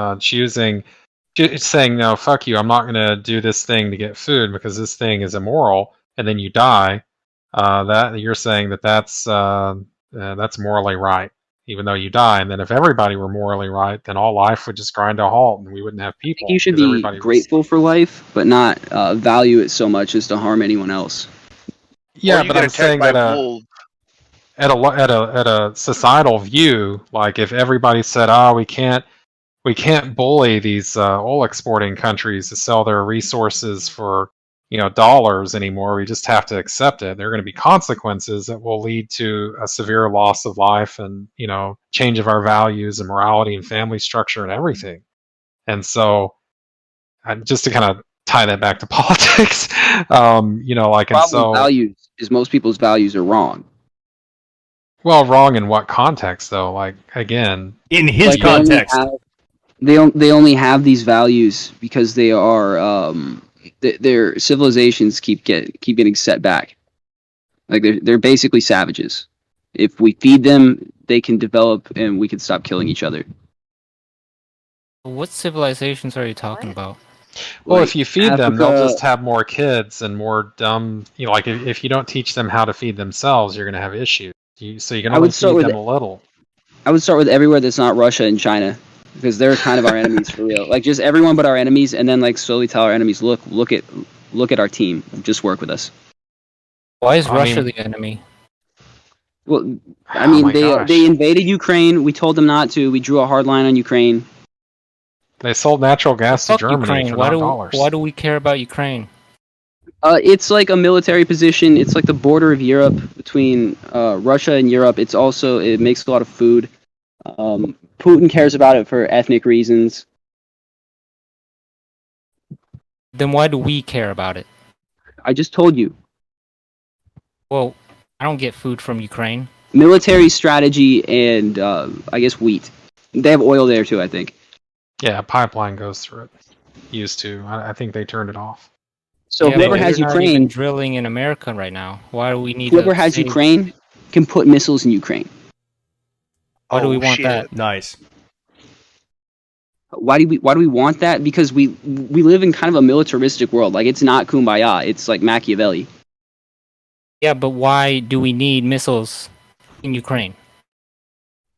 it's saying no, fuck you. I'm not going to do this thing to get food because this thing is immoral, and then you die. That you're saying that's morally right, even though you die. And then if everybody were morally right, then all life would just grind to a halt, and we wouldn't have I people. think you should because be everybody was. grateful for life, but not value it so much as to harm anyone else. Yeah, Or you but get I'm attacked saying by that wolves. at a societal view, like if everybody said, "Oh, we can't bully these oil exporting countries to sell their resources for dollars anymore. We just have to accept it. There are going to be consequences that will lead to a severe loss of life and change of our values and morality and family structure and everything." And so, just to kind of tie that back to politics, like and Problem with so. values is most people's values are wrong. Well, wrong in what context, though? Like, again, In his Like, context. they only have these values because they are their civilizations keep getting set back. Like they're basically savages. If we feed them, they can develop, and we can stop killing each other. What civilizations are you talking about? well, Like if you feed them, they'll Africa, just have more kids and more dumb. Like, if you don't teach them how to feed themselves, you're going to have issues. So you can I only would start feed with them a little. I would start with everywhere that's not Russia and China, because they're kind of our enemies for real. Like just everyone but our enemies, and then like slowly tell our enemies, look at our team, just work with us. Why is I Russia mean- the enemy? Well, I Oh mean, my gosh. they invaded Ukraine. We told them not to. We drew a hard line on Ukraine. They sold natural gas to Fuck Germany Ukraine. for Why $9. why do we care about Ukraine? It's like a military position. It's like the border of Europe between Russia and Europe. It makes a lot of food. Putin cares about it for ethnic reasons. Then why do we care about it? I just told you. Well, I don't get food from Ukraine. Military strategy and I guess wheat. They have oil there too, I think. Yeah, a pipeline goes through it. Used to. I think they turned it off. So Yeah, whoever but has we're not even Ukraine, drilling in America right now. Why do we need whoever to has save- Ukraine can put missiles in Ukraine. Why do we Oh, want shit. that? Nice. Why do we want that? Because we live in kind of a militaristic world. Like it's not kumbaya. It's like Machiavelli. Yeah, but why do we need missiles in Ukraine?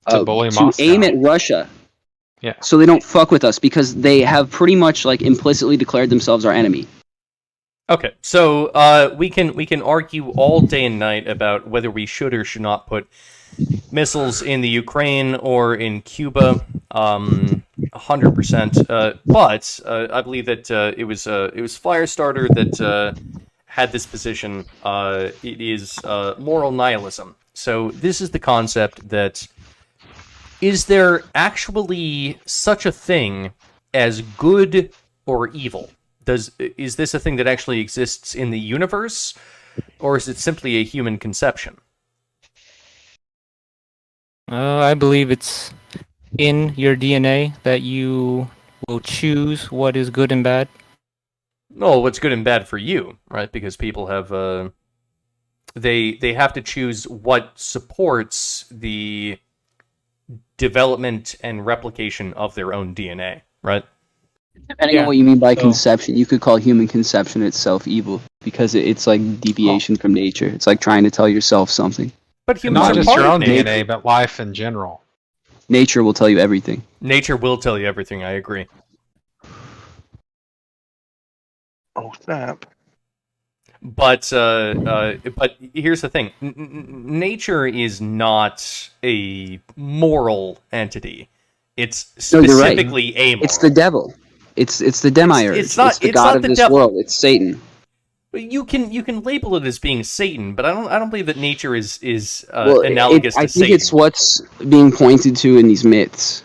To bully to Moscow. aim at Russia. Yeah. So they don't fuck with us because they have pretty much like implicitly declared themselves our enemy. Okay, so we can argue all day and night about whether we should or should not put missiles in the Ukraine or in Cuba. 100%. But I believe that it was Firestarter that had this position. It is moral nihilism. So this is the concept that is there actually such a thing as good or evil? Is this a thing that actually exists in the universe, or is it simply a human conception? I believe it's in your DNA that you will choose what is good and bad. Well, what's good and bad for you, right? Because people have they have to choose what supports the development and replication of their own DNA, right? Depending on Yeah, what you mean by so- conception, you could call human conception itself evil. because it's like deviation from nature. It's like trying to tell yourself something. But And humans not are just part your of own nature. DNA, but life in general. Nature will tell you everything. Nature will tell you everything. I agree. Oh snap! But here's the thing: nature is not a moral entity. It's No, you're right. specifically amoral. It's the devil. It's the demiurge. It's not- the it's god not of the this devil. world. It's Satan. You can label it as being Satan, but I don't believe that nature is Well, analogous I to think Satan. it's what's being pointed to in these myths,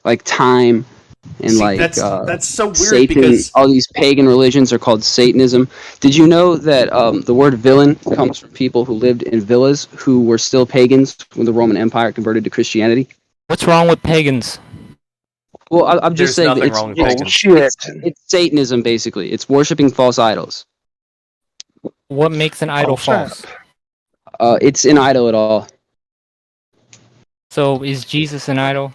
like time and See, like that's so weird Satan. because All these pagan religions are called Satanism. Did you know that the word villain comes from people who lived in villas who were still pagans when the Roman Empire converted to Christianity? What's wrong with pagans? Well, I'm just There's saying nothing that wrong with Oh pagans. shit! it's Satanism basically. It's worshiping false idols. What makes an idol Oh, snap. false? It's an idol at all. So is Jesus an idol?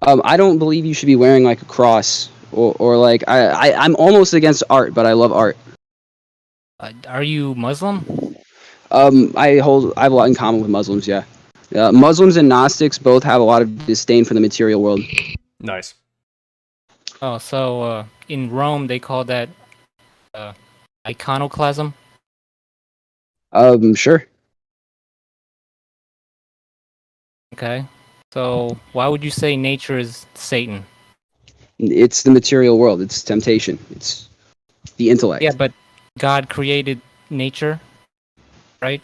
I don't believe you should be wearing like a cross or like I'm almost against art, but I love art. Are you Muslim? I have a lot in common with Muslims. Yeah, Muslims and Gnostics both have a lot of disdain for the material world. Nice. Oh, so in Rome they call that iconoclasm. Sure. Okay. So why would you say nature is Satan? It's the material world. It's temptation. It's the intellect. Yeah, but God created nature, right?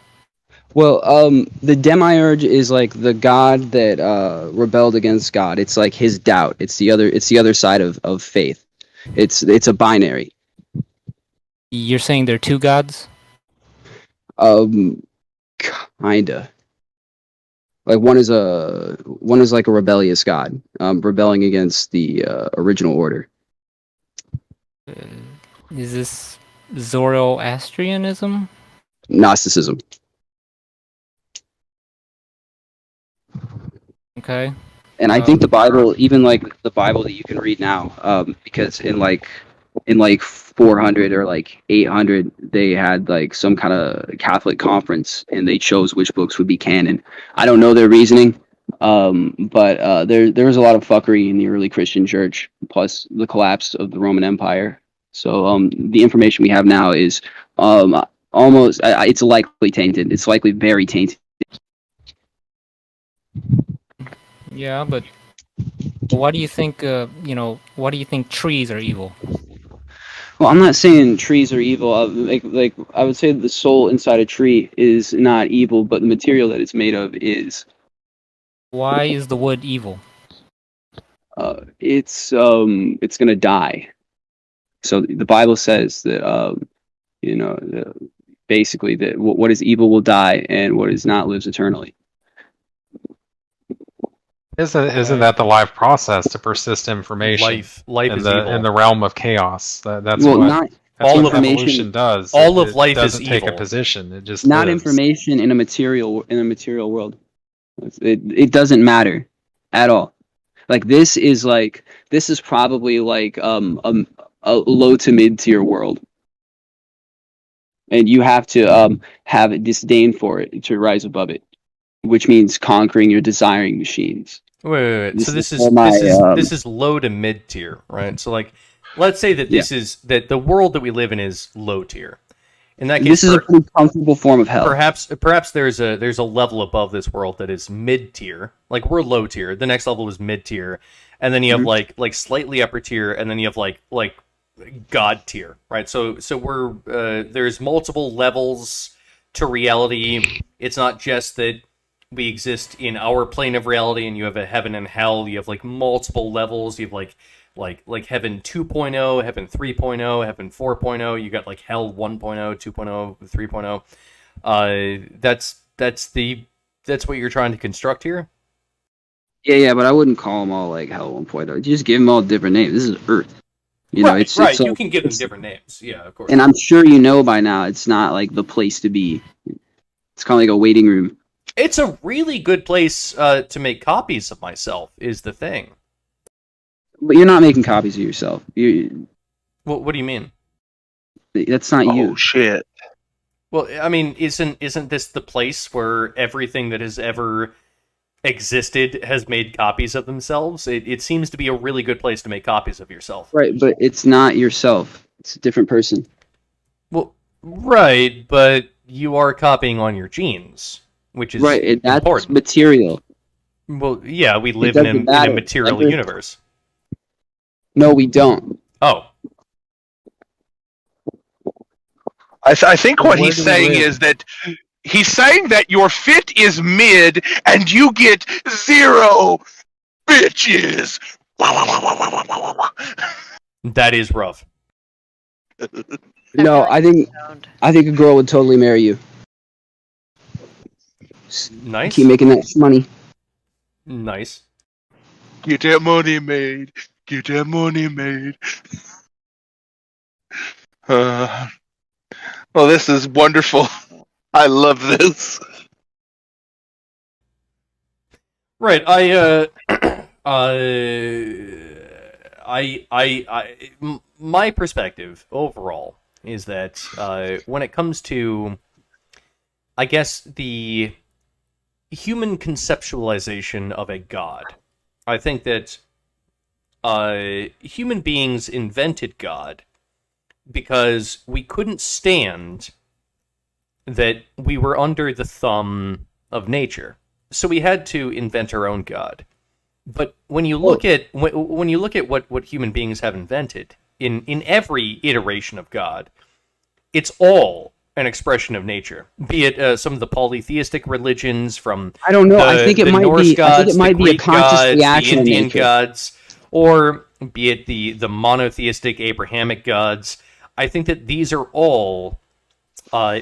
Well, the demiurge is like the god that rebelled against God. It's like his doubt. It's the other side of faith. It's a binary. You're saying there are two gods? Kinda. Like one is like a rebellious god, rebelling against the original order. Is this Zoroastrianism? Gnosticism. Okay. And I think the Bible, even like the Bible that you can read now, because in like 400 or like 800, they had like some kind of Catholic conference, and they chose which books would be canon. I don't know their reasoning, but there was a lot of fuckery in the early Christian church, plus the collapse of the Roman Empire. So the information we have now is almost it's likely tainted. It's likely very tainted. Yeah, but why do you think why do you think trees are evil? Well, I'm not saying trees are evil. Like I would say the soul inside a tree is not evil, but the material that it's made of is. Why is the wood evil? It's gonna die. So the Bible says that basically that what is evil will die, and what is not lives eternally. Isn't that the life process to persist information Life in is the evil. in the realm of chaos? That's Well, what not that's all what of evolution does. all of It life is doesn't take a evil. position. It just not lives. information in a material world. It doesn't matter at all. Like this is probably like a low to mid tier world, and you have to have a disdain for it to rise above it, which means conquering your desiring machines. Wait. So This is my, this is low to mid tier, right? So like, let's say that that the world that we live in is low tier. In that case, This is a pretty comfortable form of hell. perhaps there's a level above this world that is mid tier. Like we're low tier. The next level is mid tier, and then you have like slightly upper tier, and then you have like god tier, right? So we're there's multiple levels to reality. It's not just that we exist in our plane of reality and you have a heaven and hell. You have like multiple levels. You have like heaven 2.0, heaven 3.0, heaven 4.0. You got like hell 1.0, 2.0, 3.0. That's what you're trying to construct here. Yeah, but I wouldn't call them all like hell 1.0. Just give them all different names. This is Earth. It's You can give them different names. Yeah, of course. And I'm sure you know by now, it's not like the place to be. It's kind of like a waiting room. It's a really good place to make copies of myself, is the thing. But you're not making copies of yourself. What do you mean? That's not Oh you. shit! Well, I mean, isn't this the place where everything that has ever existed has made copies of themselves? It seems to be a really good place to make copies of yourself. Right, but it's not yourself. It's a different person. Well, right, but you are copying on your genes, which is Right, and that's important. material. Well, yeah, we live in doesn't a matter. material Remember? universe. No, we don't. Oh, I think what Where he's do we saying live? is that he's saying that your fit is mid and you get 0 bitches. that is rough. No, I think a girl would totally marry you. Nice. Keep making that money. Nice. Get that money made. Get that money made. Well, this is wonderful. I love this. Right. My perspective overall is that when it comes to, I guess, the human conceptualization of a god, I think that human beings invented God because we couldn't stand that we were under the thumb of nature. So we had to invent our own god. But when you look at when you look at what human beings have invented in every iteration of God, it's all an expression of nature. Be it some of the polytheistic religions from I don't know. the, I think it the might Norse be. gods, I think it might the be a Greek conscious gods, the reaction of Indian nature. gods, or be it the monotheistic Abrahamic gods. I think that these are all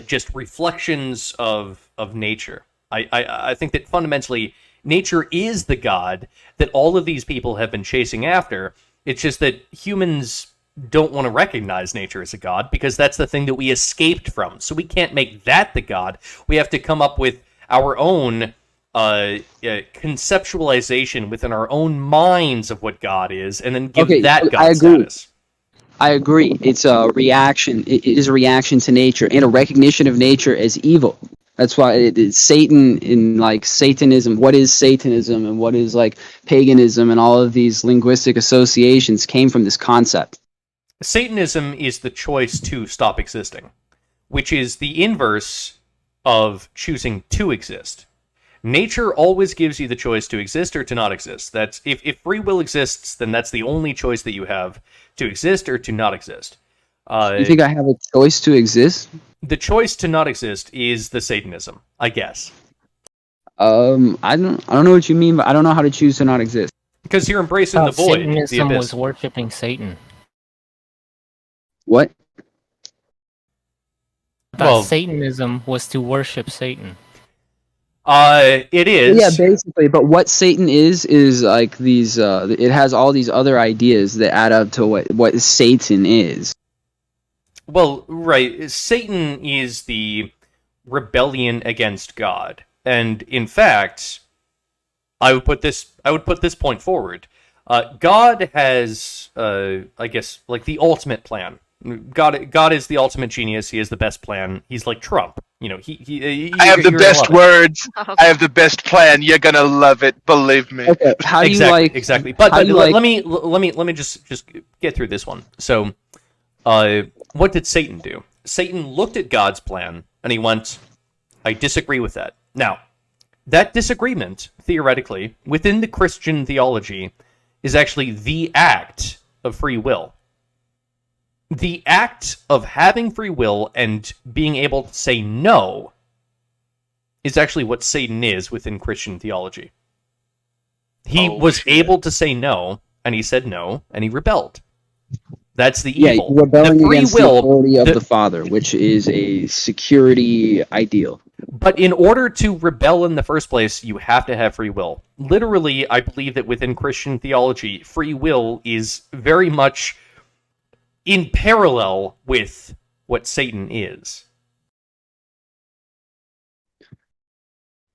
just reflections of nature. I think that fundamentally nature is the god that all of these people have been chasing after. It's just that humans don't want to recognize nature as a god because that's the thing that we escaped from. So we can't make that the god. We have to come up with our own conceptualization within our own minds of what God is, and then give that God status. I agree. It's a reaction. It is a reaction to nature and a recognition of nature as evil. That's why it's Satan in like Satanism. What is Satanism and what is like paganism and all of these linguistic associations came from this concept. Satanism is the choice to stop existing, which is the inverse of choosing to exist. Nature always gives you the choice to exist or to not exist. That's if free will exists, then that's the only choice that you have, to exist or to not exist. You think I have a choice to exist? The choice to not exist is the Satanism, I guess. I don't know what you mean, but I don't know how to choose to not exist. Because you're embracing the void, the Satanism abyss. was worshipping Satan. What? Well- Satanism was to worship Satan. It is. Yeah, basically. But what Satan is like these. It has all these other ideas that add up to what Satan is. Well, right. Satan is the rebellion against God, and in fact, I would put this point forward. God has, I guess, like the ultimate plan. God is the ultimate genius. He has the best plan. He's like Trump. You know, I have the you're gonna best love it. words. Okay. I have the best plan. You're gonna love it. Believe me. Okay, how do you like? Exactly. But how do you let like- me just get through this one. So, what did Satan do? Satan looked at God's plan and he went, "I disagree with that." Now, that disagreement, theoretically, within the Christian theology, is actually the act of free will. The act of having free will and being able to say no is actually what Satan is within Christian theology. He Oh, was shit. able to say no, and he said no, and he rebelled. That's the Yeah, evil. rebelling The free against will, the authority of the- the Father, which is a security ideal. But in order to rebel in the first place, you have to have free will. Literally, I believe that within Christian theology, free will is very much in parallel with what Satan is.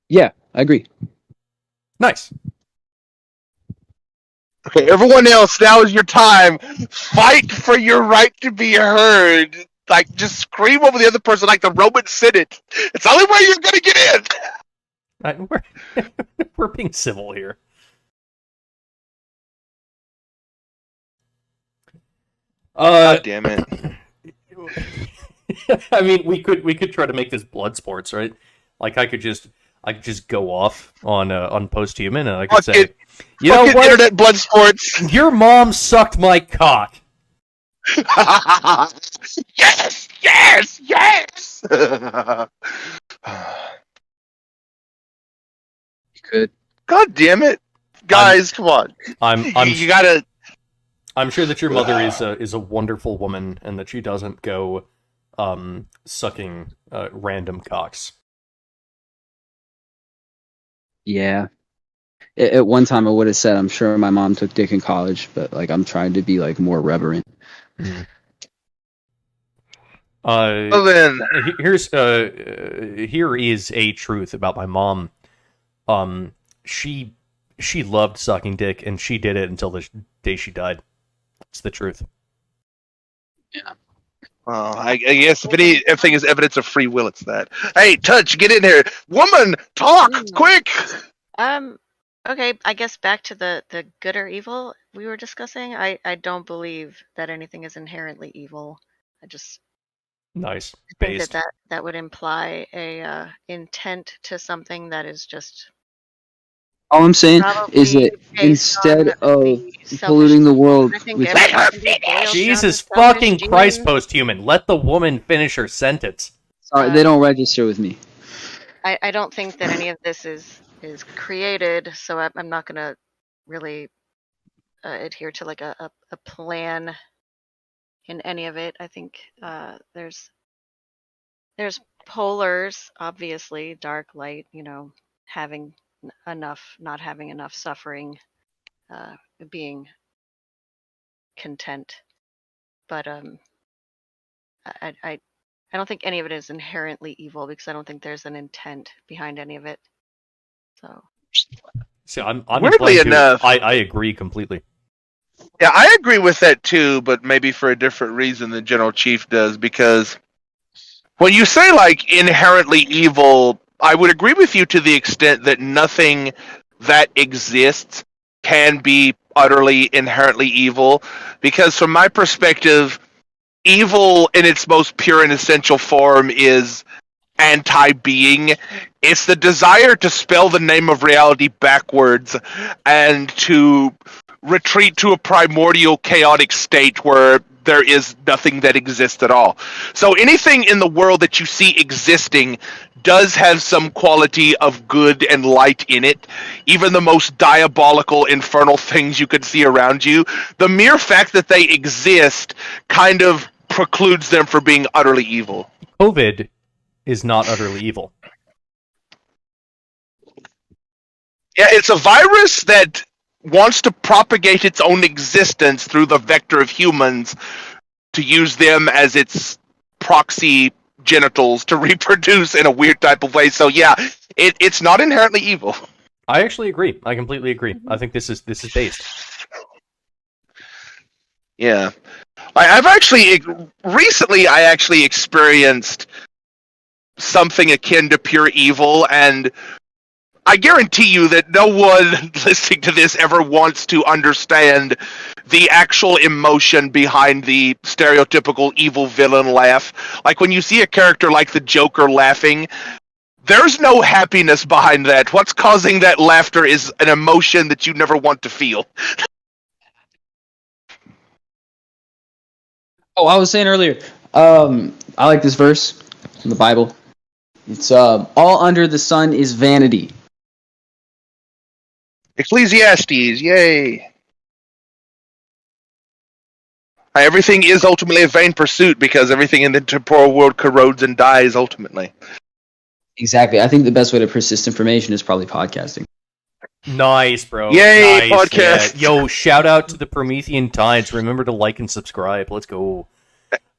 Yeah, I agree. Nice. Okay, everyone else, now is your time. Fight for your right to be heard. Like, just scream over the other person like the Roman Senate. It's the only way you're gonna get in. We're being civil here. God damn it. I mean, we could try to make this blood sports, right? Like I could just go off on Posthuman, and I could say, you know what? Internet blood sports. Your mom sucked my cock. Yes, yes, yes. You could. God damn it, guys! Come on. You gotta. I'm sure that your mother is a wonderful woman, and that she doesn't go sucking random cocks. Yeah. At one time, I would have said I'm sure my mom took dick in college, but like I'm trying to be like more reverent. Well then, here is a truth about my mom. She loved sucking dick, and she did it until the day she died. It's the truth. Yeah. well, I guess if anything is evidence of free will, it's that. Hey, Touch, get in here, woman, talk quick. Okay, I guess back to the good or evil we were discussing. I don't believe that anything is inherently evil. I just Nice. think Based. that would imply a intent to something that is just All I'm saying is probably that based instead on of the polluting the world I think with Let her everything finish! boils down to Jesus selfish fucking Christ, genes. Posthuman. Let the woman finish her sentence. sorry, they don't register with me. I don't think that any of this is created, so I'm not going to really adhere to like a plan in any of it. I think there's polars, obviously, dark, light, having enough, not having enough, suffering, being content. But I don't think any of it is inherently evil because I don't think there's an intent behind any of it. So See, I'm Weirdly inclined to- enough- I agree completely. Yeah, I agree with that too, but maybe for a different reason than General Chief does, because when you say like inherently evil, I would agree with you to the extent that nothing that exists can be utterly inherently evil, because from my perspective, evil in its most pure and essential form is anti-being. It's the desire to spell the name of reality backwards and to retreat to a primordial chaotic state where there is nothing that exists at all. So anything in the world that you see existing does have some quality of good and light in it. Even the most diabolical, infernal things you could see around you, the mere fact that they exist kind of precludes them from being utterly evil. COVID is not utterly evil. Yeah, it's a virus that wants to propagate its own existence through the vector of humans to use them as its proxy genitals to reproduce in a weird type of way. So yeah, it's not inherently evil. I actually agree. I completely agree. I think this is based. Yeah. I've actually recently experienced something akin to pure evil, and I guarantee you that no one listening to this ever wants to understand the actual emotion behind the stereotypical evil villain laugh. Like when you see a character like the Joker laughing, there's no happiness behind that. What's causing that laughter is an emotion that you never want to feel. Oh, I was saying earlier, I like this verse from the Bible. It's all under the sun is vanity. Ecclesiastes, yay! Everything is ultimately a vain pursuit because everything in the temporal world corrodes and dies ultimately. Exactly. I think the best way to persist information is probably podcasting. Nice, bro. Yay, nice. podcast. Yeah. Yo, shout out to the Promethean Tides. Remember to like and subscribe. Let's go.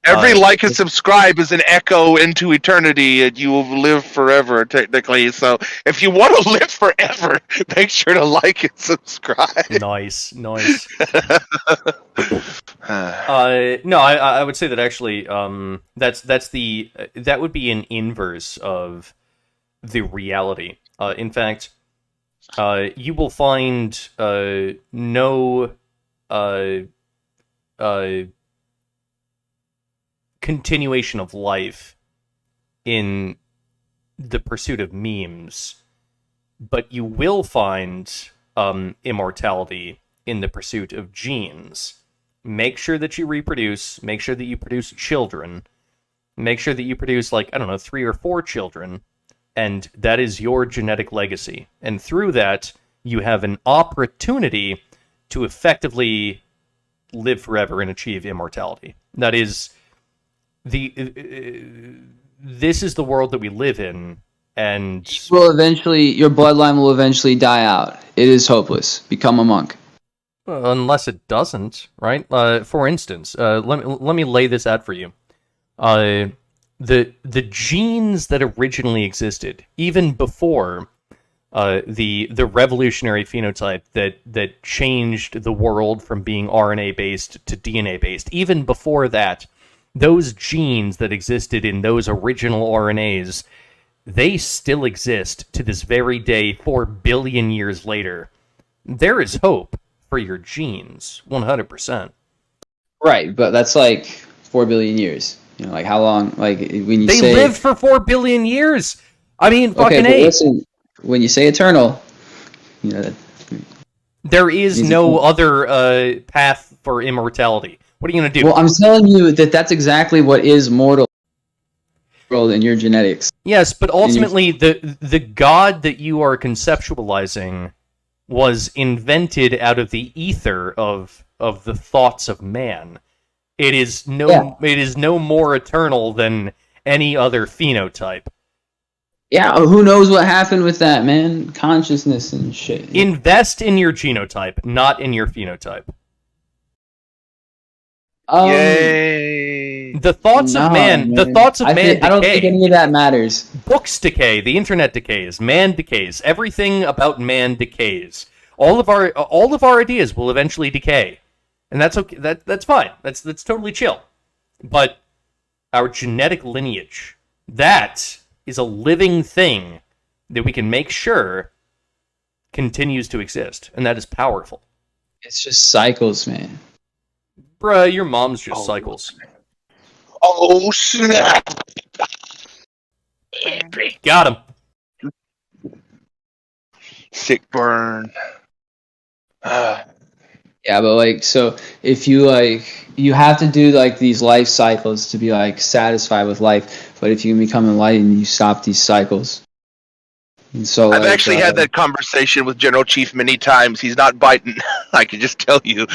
Every like and subscribe is an echo into eternity, and you will live forever, technically. So, if you want to live forever, make sure to like and subscribe. Nice. No, I would say that actually, that would be an inverse of the reality. In fact, you will find no continuation of life in the pursuit of memes, but you will find immortality in the pursuit of genes. Make sure that you reproduce, make sure that you produce children, make sure that you produce, 3 or 4 children, and that is your genetic legacy. And through that, you have an opportunity to effectively live forever and achieve immortality. That is this is the world that we live in, and your bloodline will eventually die out. It is hopeless. Become a monk. Unless it doesn't, right? For instance, let me lay this out for you. The genes that originally existed, even before the revolutionary phenotype that changed the world from being RNA based to DNA based, even before that, those genes that existed in those original RNAs, they still exist to this very day, 4 billion years later. There is hope for your genes, 100%. Right, but that's 4 billion years. How long? When you they say lived for 4 billion years. I mean, fucking okay, listen, when you say eternal, there is no other path for immortality. What are you going to do? Well, I'm telling you that's exactly what is mortal in your genetics. Yes, but ultimately, the God that you are conceptualizing was invented out of the ether of the thoughts of man. It is no more eternal than any other phenotype. Yeah, who knows what happened with that, man? Consciousness and shit. Invest in your genotype, not in your phenotype. Yay! The thoughts of man decay. I don't think any of that matters. Books decay, the internet decays, man decays, everything about man decays. All of our ideas will eventually decay. And that's okay. That's fine. That's totally chill. But our genetic lineage, that is a living thing that we can make sure continues to exist, and that is powerful. It's just cycles, man. Bruh, your mom's just cycles. Oh, snap! Got him. Sick burn. Yeah, but so if you you have to do these life cycles to be satisfied with life. But if you can become enlightened, you stop these cycles. And so I've actually had that conversation with General Chief many times. He's not biting. I can just tell you.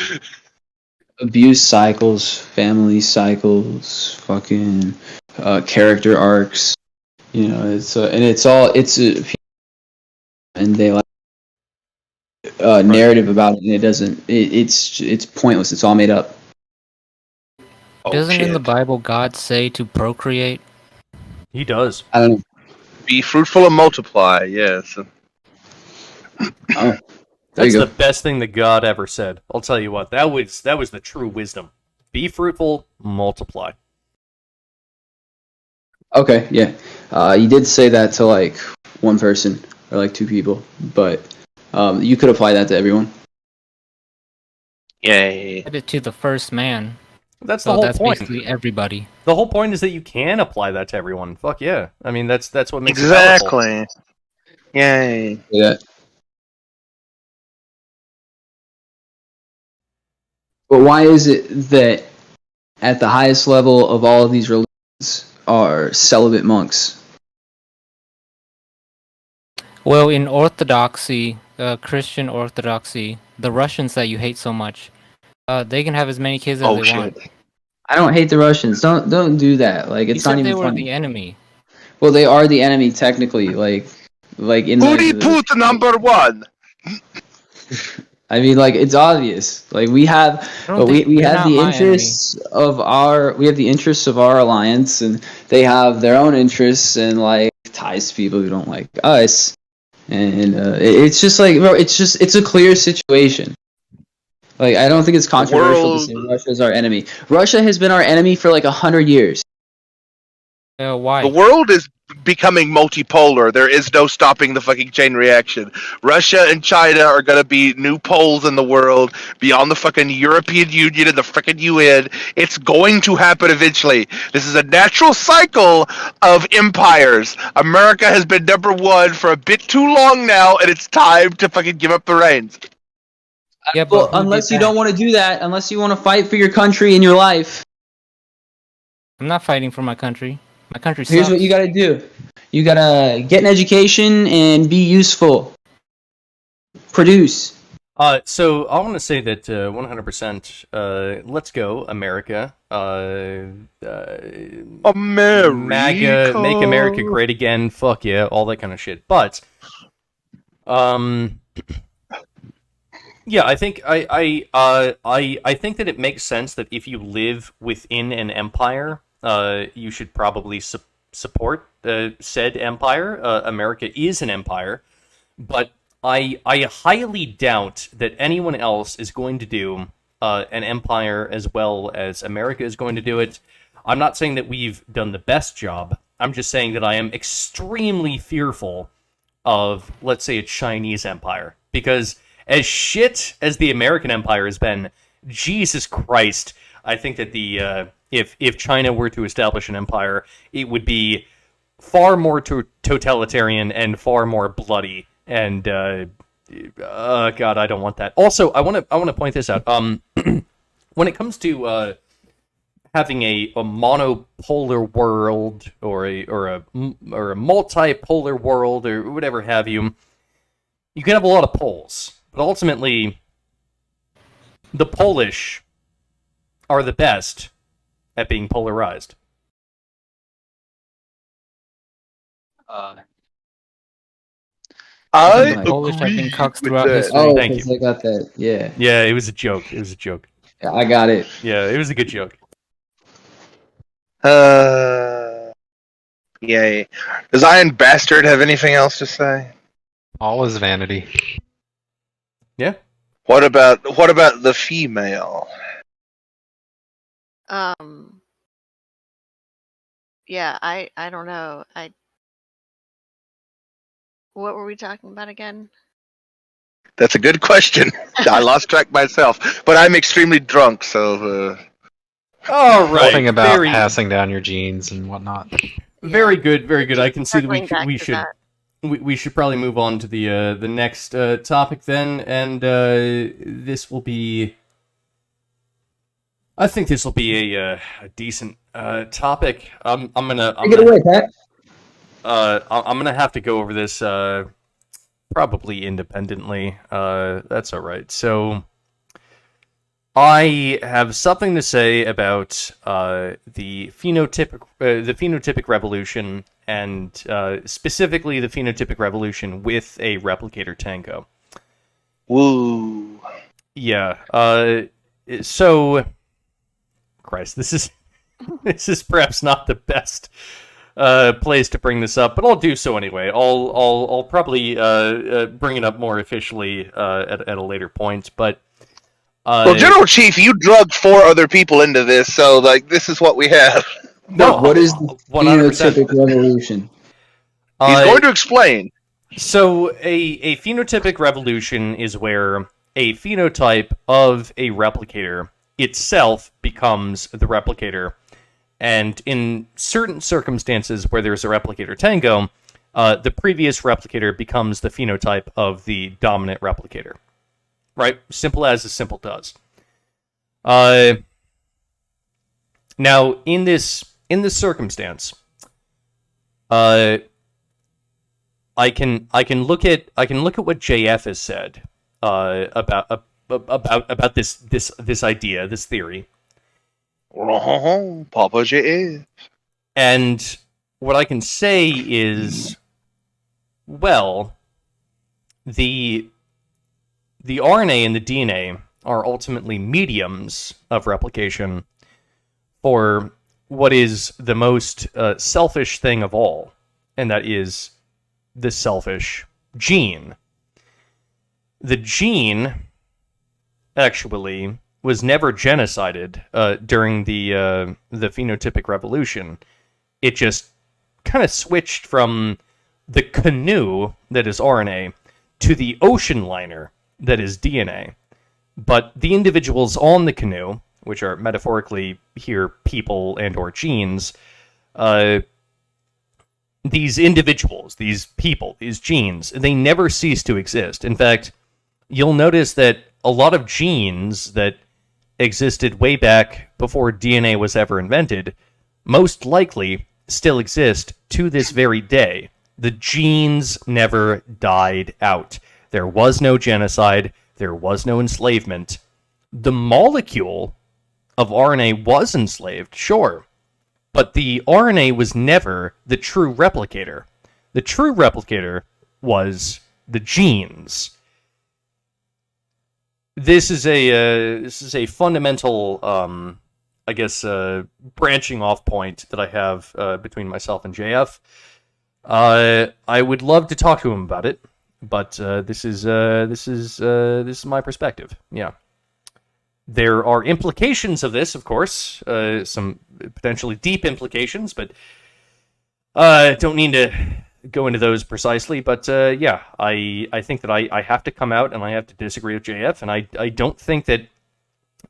Abuse cycles, family cycles, fucking character arcs. It's and they narrative about it, and it doesn't. It's pointless. It's all made up. Doesn't in the Bible God say to procreate? He does. I don't know. Be fruitful and multiply. Yes. Oh, That's the best thing that God ever said. I'll tell you what. That was the true wisdom. Be fruitful, multiply. Okay, yeah. You did say that to one person or 2 people, but you could apply that to everyone. Yay. Said it to the first man. That's the whole that's point. basically everybody. The whole point is that you can apply that to everyone. Fuck yeah. I mean, that's what makes it powerful. Exactly. Yay. Yeah. But why is it that at the highest level of all of these religions are celibate monks? Well, in Orthodoxy, Christian Orthodoxy, the Russians that you hate so much, they can have as many kids as they want. I don't hate the Russians. Don't do that. It's You not said even they were funny. the enemy. Well, they are the enemy technically. In Booty put number 1. I mean, like, it's obvious. Like, we have, I don't but we, think we they're have not the my interests of our, we have the interests of our alliance, and they have their own interests and like ties to people who don't like us. And it's just like, bro, it's a clear situation. Like, I don't think it's controversial to say Russia is our enemy. Russia has been our enemy for like 100 years. Why? The world is becoming multipolar. There is no stopping the fucking chain reaction. Russia and China are going to be new poles in the world beyond the fucking European Union and the fucking UN. It's going to happen eventually. This is a natural cycle of empires. America has been number one for a bit too long now, and it's time to fucking give up the reins. Yeah, Well, but who unless did you that? don't want to do that, unless you want to fight for your country and your life, I'm not fighting for my country. My country sucks. here's what you got to do. You got to get an education and be useful. Produce. So I want to say that 100%. Let's go, America. America. MAGA, make America great again. Fuck yeah, all that kind of shit. But, yeah, I think I think that it makes sense that if you live within an empire, you should probably support said empire. America is an empire, but I highly doubt that anyone else is going to do an empire as well as America is going to do it. I'm not saying that we've done the best job. I'm just saying that I am extremely fearful of, let's say, a Chinese empire. Because as shit as the American empire has been, Jesus Christ, I think that the if China were to establish an empire, it would be far more totalitarian and far more bloody. And God, I don't want that. Also, I want to point this out. When it comes to having a monopolar world or a multipolar world or whatever have you, you can have a lot of poles, but ultimately, the Polish are the best at being polarized. I The Polish have been agree cucks with throughout that. history. Oh, Thank because you. I got that. Yeah. Yeah, it was a joke. It was a joke. Yeah, I got it. Yeah, it was a good joke. Yay. Does Iron Bastard have anything else to say? All is vanity. Yeah. What about the female? Yeah, I don't know. What were we talking about again? That's a good question. I lost track myself, but I'm extremely drunk, so. All right. Something about very, passing down your genes and whatnot. very good. Very good. I can see that Circling back to that. we should probably move on to the next topic then, and this will be. I think this will be a decent topic. I'm gonna Take it away, Pat. I'm gonna have to go over this probably independently. That's all right. So I have something to say about the phenotypic revolution, and specifically the phenotypic revolution with a replicator tango. Woo. Yeah. So, Christ, this is perhaps not the best place to bring this up, but I'll do so anyway. I'll probably bring it up more officially at a later point. But Well, General Chief, you drugged 4 other people into this, so like this is what we have. no, What is the 100%. phenotypic revolution? He's going to explain. So a phenotypic revolution is where a phenotype of a replicator itself becomes the replicator. And in certain circumstances where there's a replicator tango, the previous replicator becomes the phenotype of the dominant replicator. Right? Simple as simple does. Now, in this circumstance, I can look at what JF has said about this idea, this theory. Papa J. And what I can say is, well, the the RNA and the DNA are ultimately mediums of replication for what is the most selfish thing of all, and that is the selfish gene. The gene, actually, was never genocided during the phenotypic revolution. It just kind of switched from the canoe that is RNA to the ocean liner that is DNA. But the individuals on the canoe, which are metaphorically here people and or genes, these individuals, these people, these genes, they never cease to exist. In fact, you'll notice that a lot of genes that existed way back before DNA was ever invented most likely still exist to this very day. The genes never died out. There was no genocide. There was no enslavement. The molecule of RNA was enslaved, sure, but the RNA was never the true replicator. The true replicator was the genes. This is a fundamental, I guess, branching off point that I have between myself and JF. I would love to talk to him about it, but this is my perspective. Yeah, there are implications of this, of course, some potentially deep implications, but don't need to go into those precisely. But yeah, I think that I have to come out and I have to disagree with JF, and I don't think that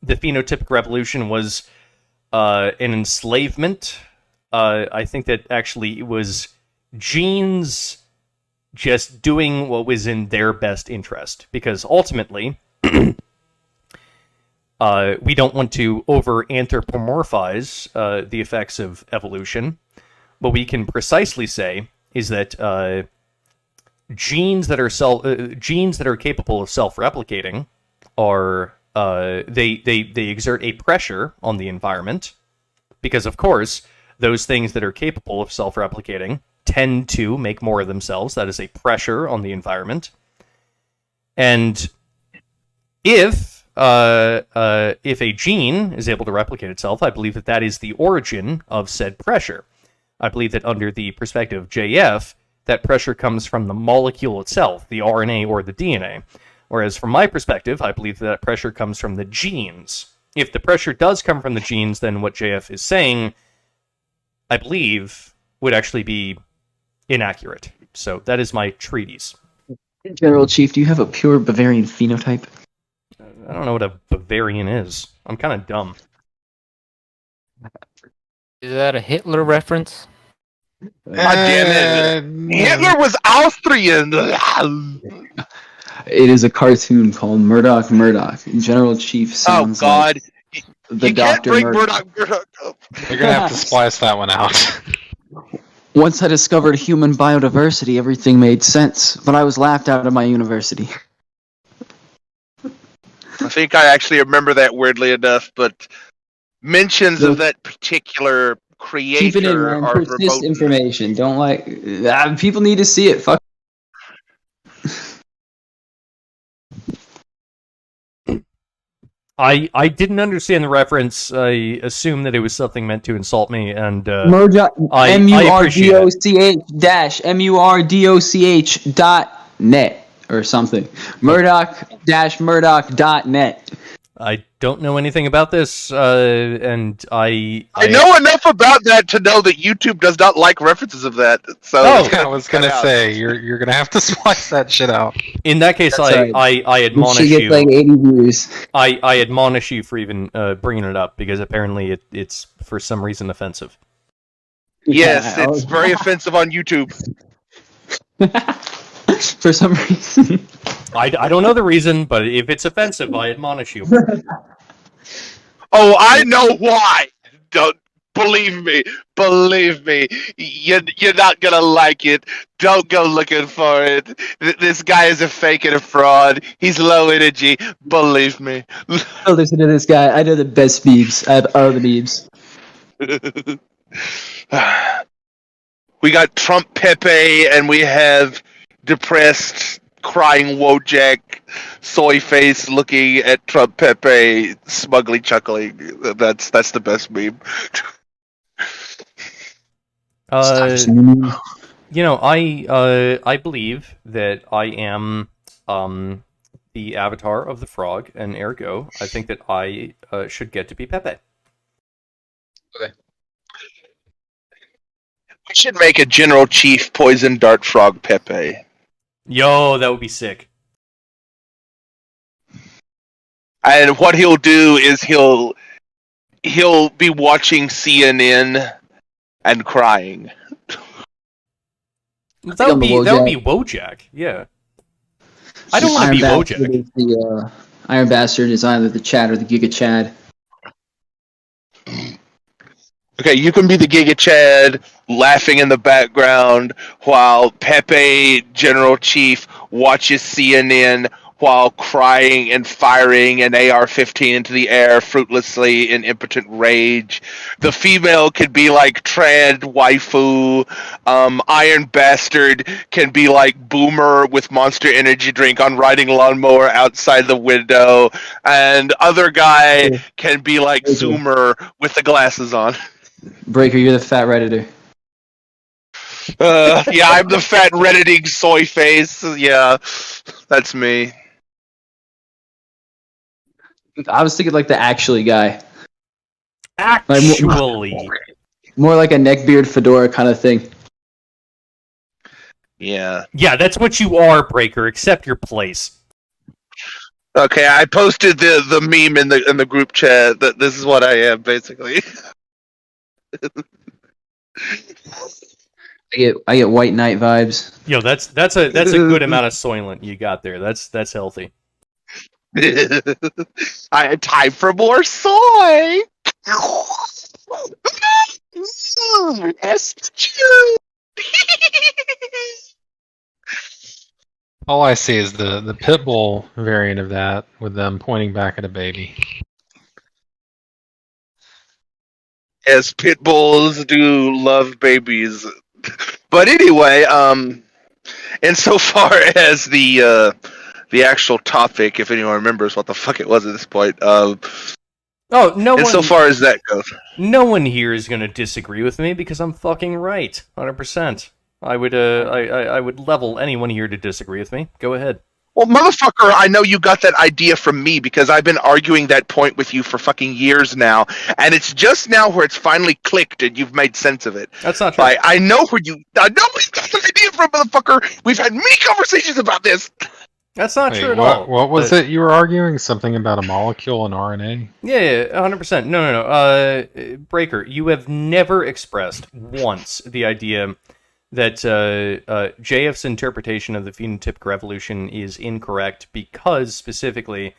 the phenotypic revolution was an enslavement. I think that actually it was genes just doing what was in their best interest, because ultimately we don't want to over anthropomorphize the effects of evolution. What we can precisely say is that genes that are capable of self-replicating are they exert a pressure on the environment, because of course those things that are capable of self-replicating tend to make more of themselves. That is a pressure on the environment. And if a gene is able to replicate itself, I believe that that is the origin of said pressure. I believe that under the perspective of JF, that pressure comes from the molecule itself, the RNA or the DNA. Whereas from my perspective, I believe that pressure comes from the genes. If the pressure does come from the genes, then what JF is saying, I believe, would actually be inaccurate. So that is my treatise. General Chief, do you have a pure Bavarian phenotype? I don't know what a Bavarian is. I'm kind of dumb. Is that a Hitler reference? God damn it. Hitler was Austrian. It is a cartoon called Murdoch. General Chief Oh sounds God. like the You can't Dr. bring Murdoch. Murdoch up. You're gonna have to splice that one out. Once I discovered human biodiversity, everything made sense, but I was laughed out of my university. I think I actually remember that weirdly enough, but mentions of that particular creator Keep it in, man. are Persist remote. information. Don't people need to see it. Fuck. I didn't understand the reference. I assumed that it was something meant to insult me, and Murdoch, I appreciate it. MURDOCH-MURDOCH.net or something. Murdoch-Murdoch.net. I don't know anything about this, and I know enough about that to know that YouTube does not like references of that. So I was gonna say you're gonna have to splice that shit out. In that case, I admonish She gets you. like 80 views. I admonish you for even bringing it up, because apparently it's for some reason offensive. yes, Yeah, it's very offensive on YouTube. For some reason. I don't know the reason, but if it's offensive, I admonish you. Oh, I know why. Don't believe me. Believe me. You're not gonna like it. Don't go looking for it. This guy is a fake and a fraud. He's low energy. Believe me. Oh, listen to this guy. I know the best memes. I have other memes. We got Trump Pepe, and we have depressed crying Wojak, soy face looking at Trump Pepe, smugly chuckling. That's the best meme. I believe that I am the avatar of the frog, and ergo, I think that I should get to be Pepe. We should make a General Chief Poison Dart Frog Pepe. Yo, that would be sick. And what he'll do is he'll be watching CNN and crying. That would be Wojak. Yeah. I don't want to be Wojak. The Iron Bastard is either the Chad or the Giga Chad. Okay, you can be the Giga Chad laughing in the background while Pepe, General Chief, watches CNN while crying and firing an AR-15 into the air fruitlessly in impotent rage. The female could be like Trad Waifu. Iron Bastard can be like Boomer with Monster Energy drink on riding lawnmower outside the window. And other guy can be like Zoomer with the glasses on. Breaker, you're the fat Redditor. Yeah, I'm the fat redditing soy face. Yeah, that's me. I was thinking like the actually guy. Actually. More like a neckbeard fedora kind of thing. Yeah. Yeah, that's what you are, Breaker. Accept your place. Okay, I posted the meme in the group chat that this is what I am basically. I get White Knight vibes. Yo, that's a good amount of Soylent you got there. That's healthy. I had time for more soy. All I see is the Pitbull variant of that with them pointing back at a baby. As pit bulls do love babies. But anyway, insofar as the actual topic, if anyone remembers what the fuck it was at this point, insofar as that goes, no one here is going to disagree with me because I'm fucking right, 100%. I would level anyone here to disagree with me. Go ahead. Well, motherfucker, I know you got that idea from me because I've been arguing that point with you for fucking years now, and it's just now where it's finally clicked and you've made sense of it. That's not true. I know where you got the idea from, motherfucker. We've had many conversations about this. That's not true at all. What was it you were arguing? Something about a molecule in RNA? Yeah, 100%. No. Breaker, you have never expressed once the idea that JF's interpretation of the phenotypic revolution is incorrect because specifically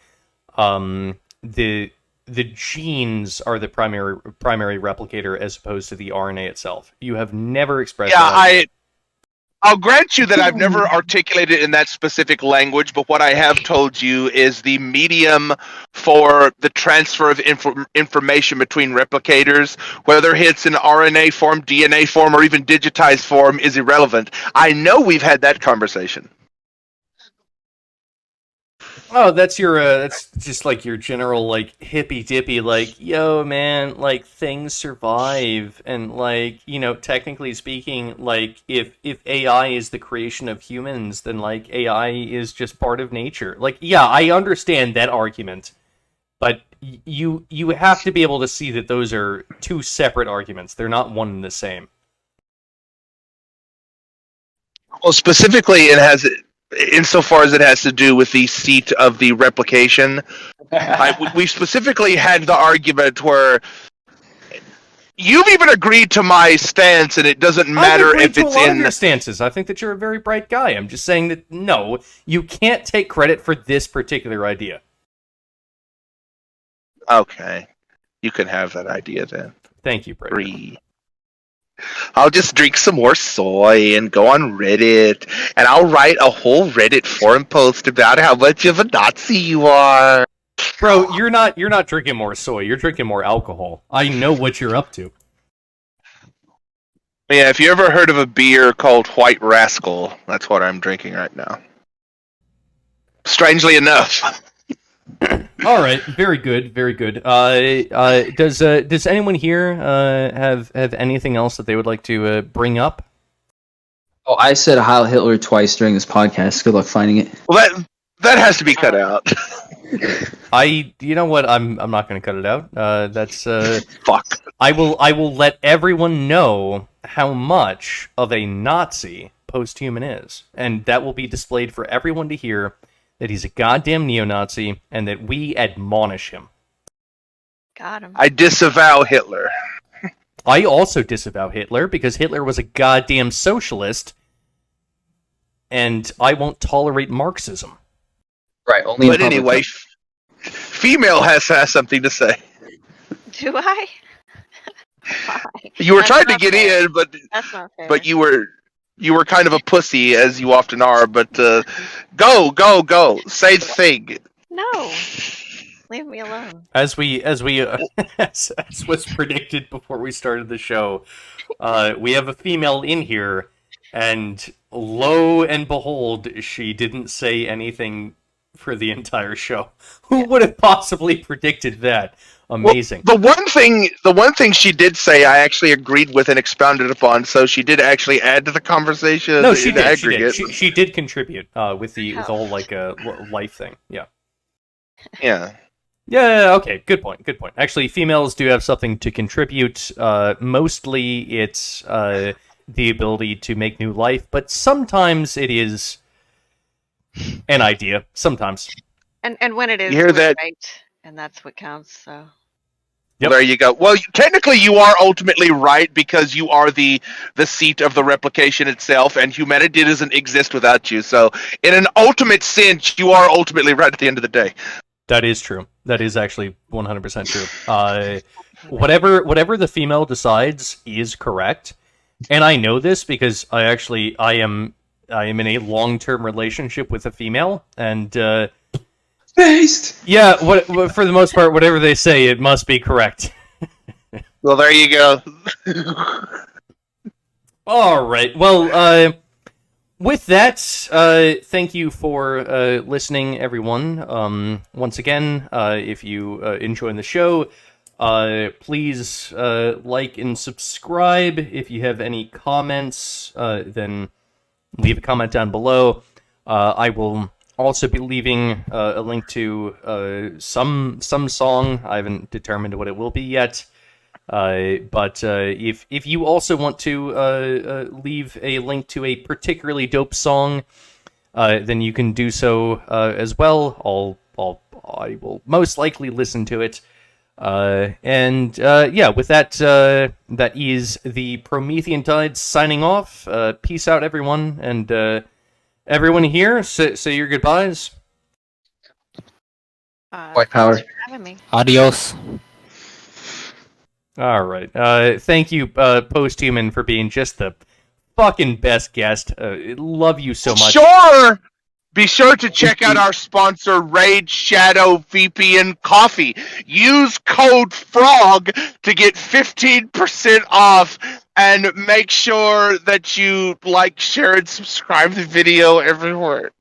the genes are the primary replicator as opposed to the RNA itself. You have never expressed that. I'll grant you that I've never articulated in that specific language, but what I have told you is the medium for the transfer of information between replicators, whether it's in RNA form, DNA form, or even digitized form, is irrelevant. I know we've had that conversation. Oh, that's just like your general like hippy dippy like, yo man, like things survive and like, technically speaking, like if AI is the creation of humans, then like AI is just part of nature. Like, yeah, I understand that argument, but you have to be able to see that those are two separate arguments. They're not one and the same. Well, specifically, it has. Insofar as it has to do with the seat of the replication, we specifically had the argument where you've even agreed to my stance, and it doesn't matter if it's in your stances. I think that you're a very bright guy. I'm just saying that no, you can't take credit for this particular idea. Okay, you can have that idea then. Thank you, Brady. I'll just drink some more soy and go on Reddit, and I'll write a whole Reddit forum post about how much of a Nazi you are. Bro, you're not drinking more soy. You're drinking more alcohol. I know what you're up to. Yeah, if you ever heard of a beer called White Rascal, that's what I'm drinking right now. Strangely enough. All right, very good, very good. Does anyone here have anything else that they would like to bring up? Oh, I said Heil Hitler twice during this podcast. Good luck finding it. Well, that has to be cut out. You know what? I'm not going to cut it out. That's Fuck. I will let everyone know how much of a Nazi Posthuman is, and that will be displayed for everyone to hear. That he's a goddamn neo-Nazi, and that we admonish him. Got him. I disavow Hitler. I also disavow Hitler, because Hitler was a goddamn socialist, and I won't tolerate Marxism. Right. Only. in But public. anyway, Female has something to say. Do I? Why? You were That's trying to not get fair. in, but That's not fair. you were kind of a pussy, as you often are. But go, say the thing. No. Leave me alone. As as was predicted before we started the show, we have a female in here, and lo and behold, she didn't say anything for the entire show. Who would have possibly predicted that? Amazing. Well, the one thing she did say, I actually agreed with and expounded upon. So she did actually add to the conversation. No, in she the did. She aggregate. did. She did contribute with the whole like life thing. Yeah. Yeah. Yeah. Okay. Good point. Good point. Actually, females do have something to contribute. Mostly, it's the ability to make new life, but sometimes it is an idea. Sometimes. And when it is, You hear we're that? right, and that's what counts. So. Yep. Well, there you go. Well, technically, you are ultimately right because you are the seat of the replication itself, and humanity doesn't exist without you. So, in an ultimate sense, you are ultimately right at the end of the day. That is true. That is actually 100% true. Whatever the female decides is correct, and I know this because I am in a long-term relationship with a female, and Based. yeah, for the most part, whatever they say, it must be correct. Well, there you go. All right. Well, with that, thank you for listening, everyone. Once again, if you enjoying the show, please like and subscribe. If you have any comments, then leave a comment down below. I will also be leaving a link to some song. I haven't determined what it will be yet. But if you also want to leave a link to a particularly dope song, then you can do so as well. I will most likely listen to it. Yeah, with that, that is the Promethean Tides signing off. Peace out, everyone, and everyone here, say your goodbyes. White power. Thanks for having me. Adios. All right. Thank you, Posthuman, for being just the fucking best guest. Love you so much. Sure. Be sure to check out our sponsor, Raid Shadow VPN Coffee. Use code FROG to get 15% off, and make sure that you like, share, and subscribe the video everywhere.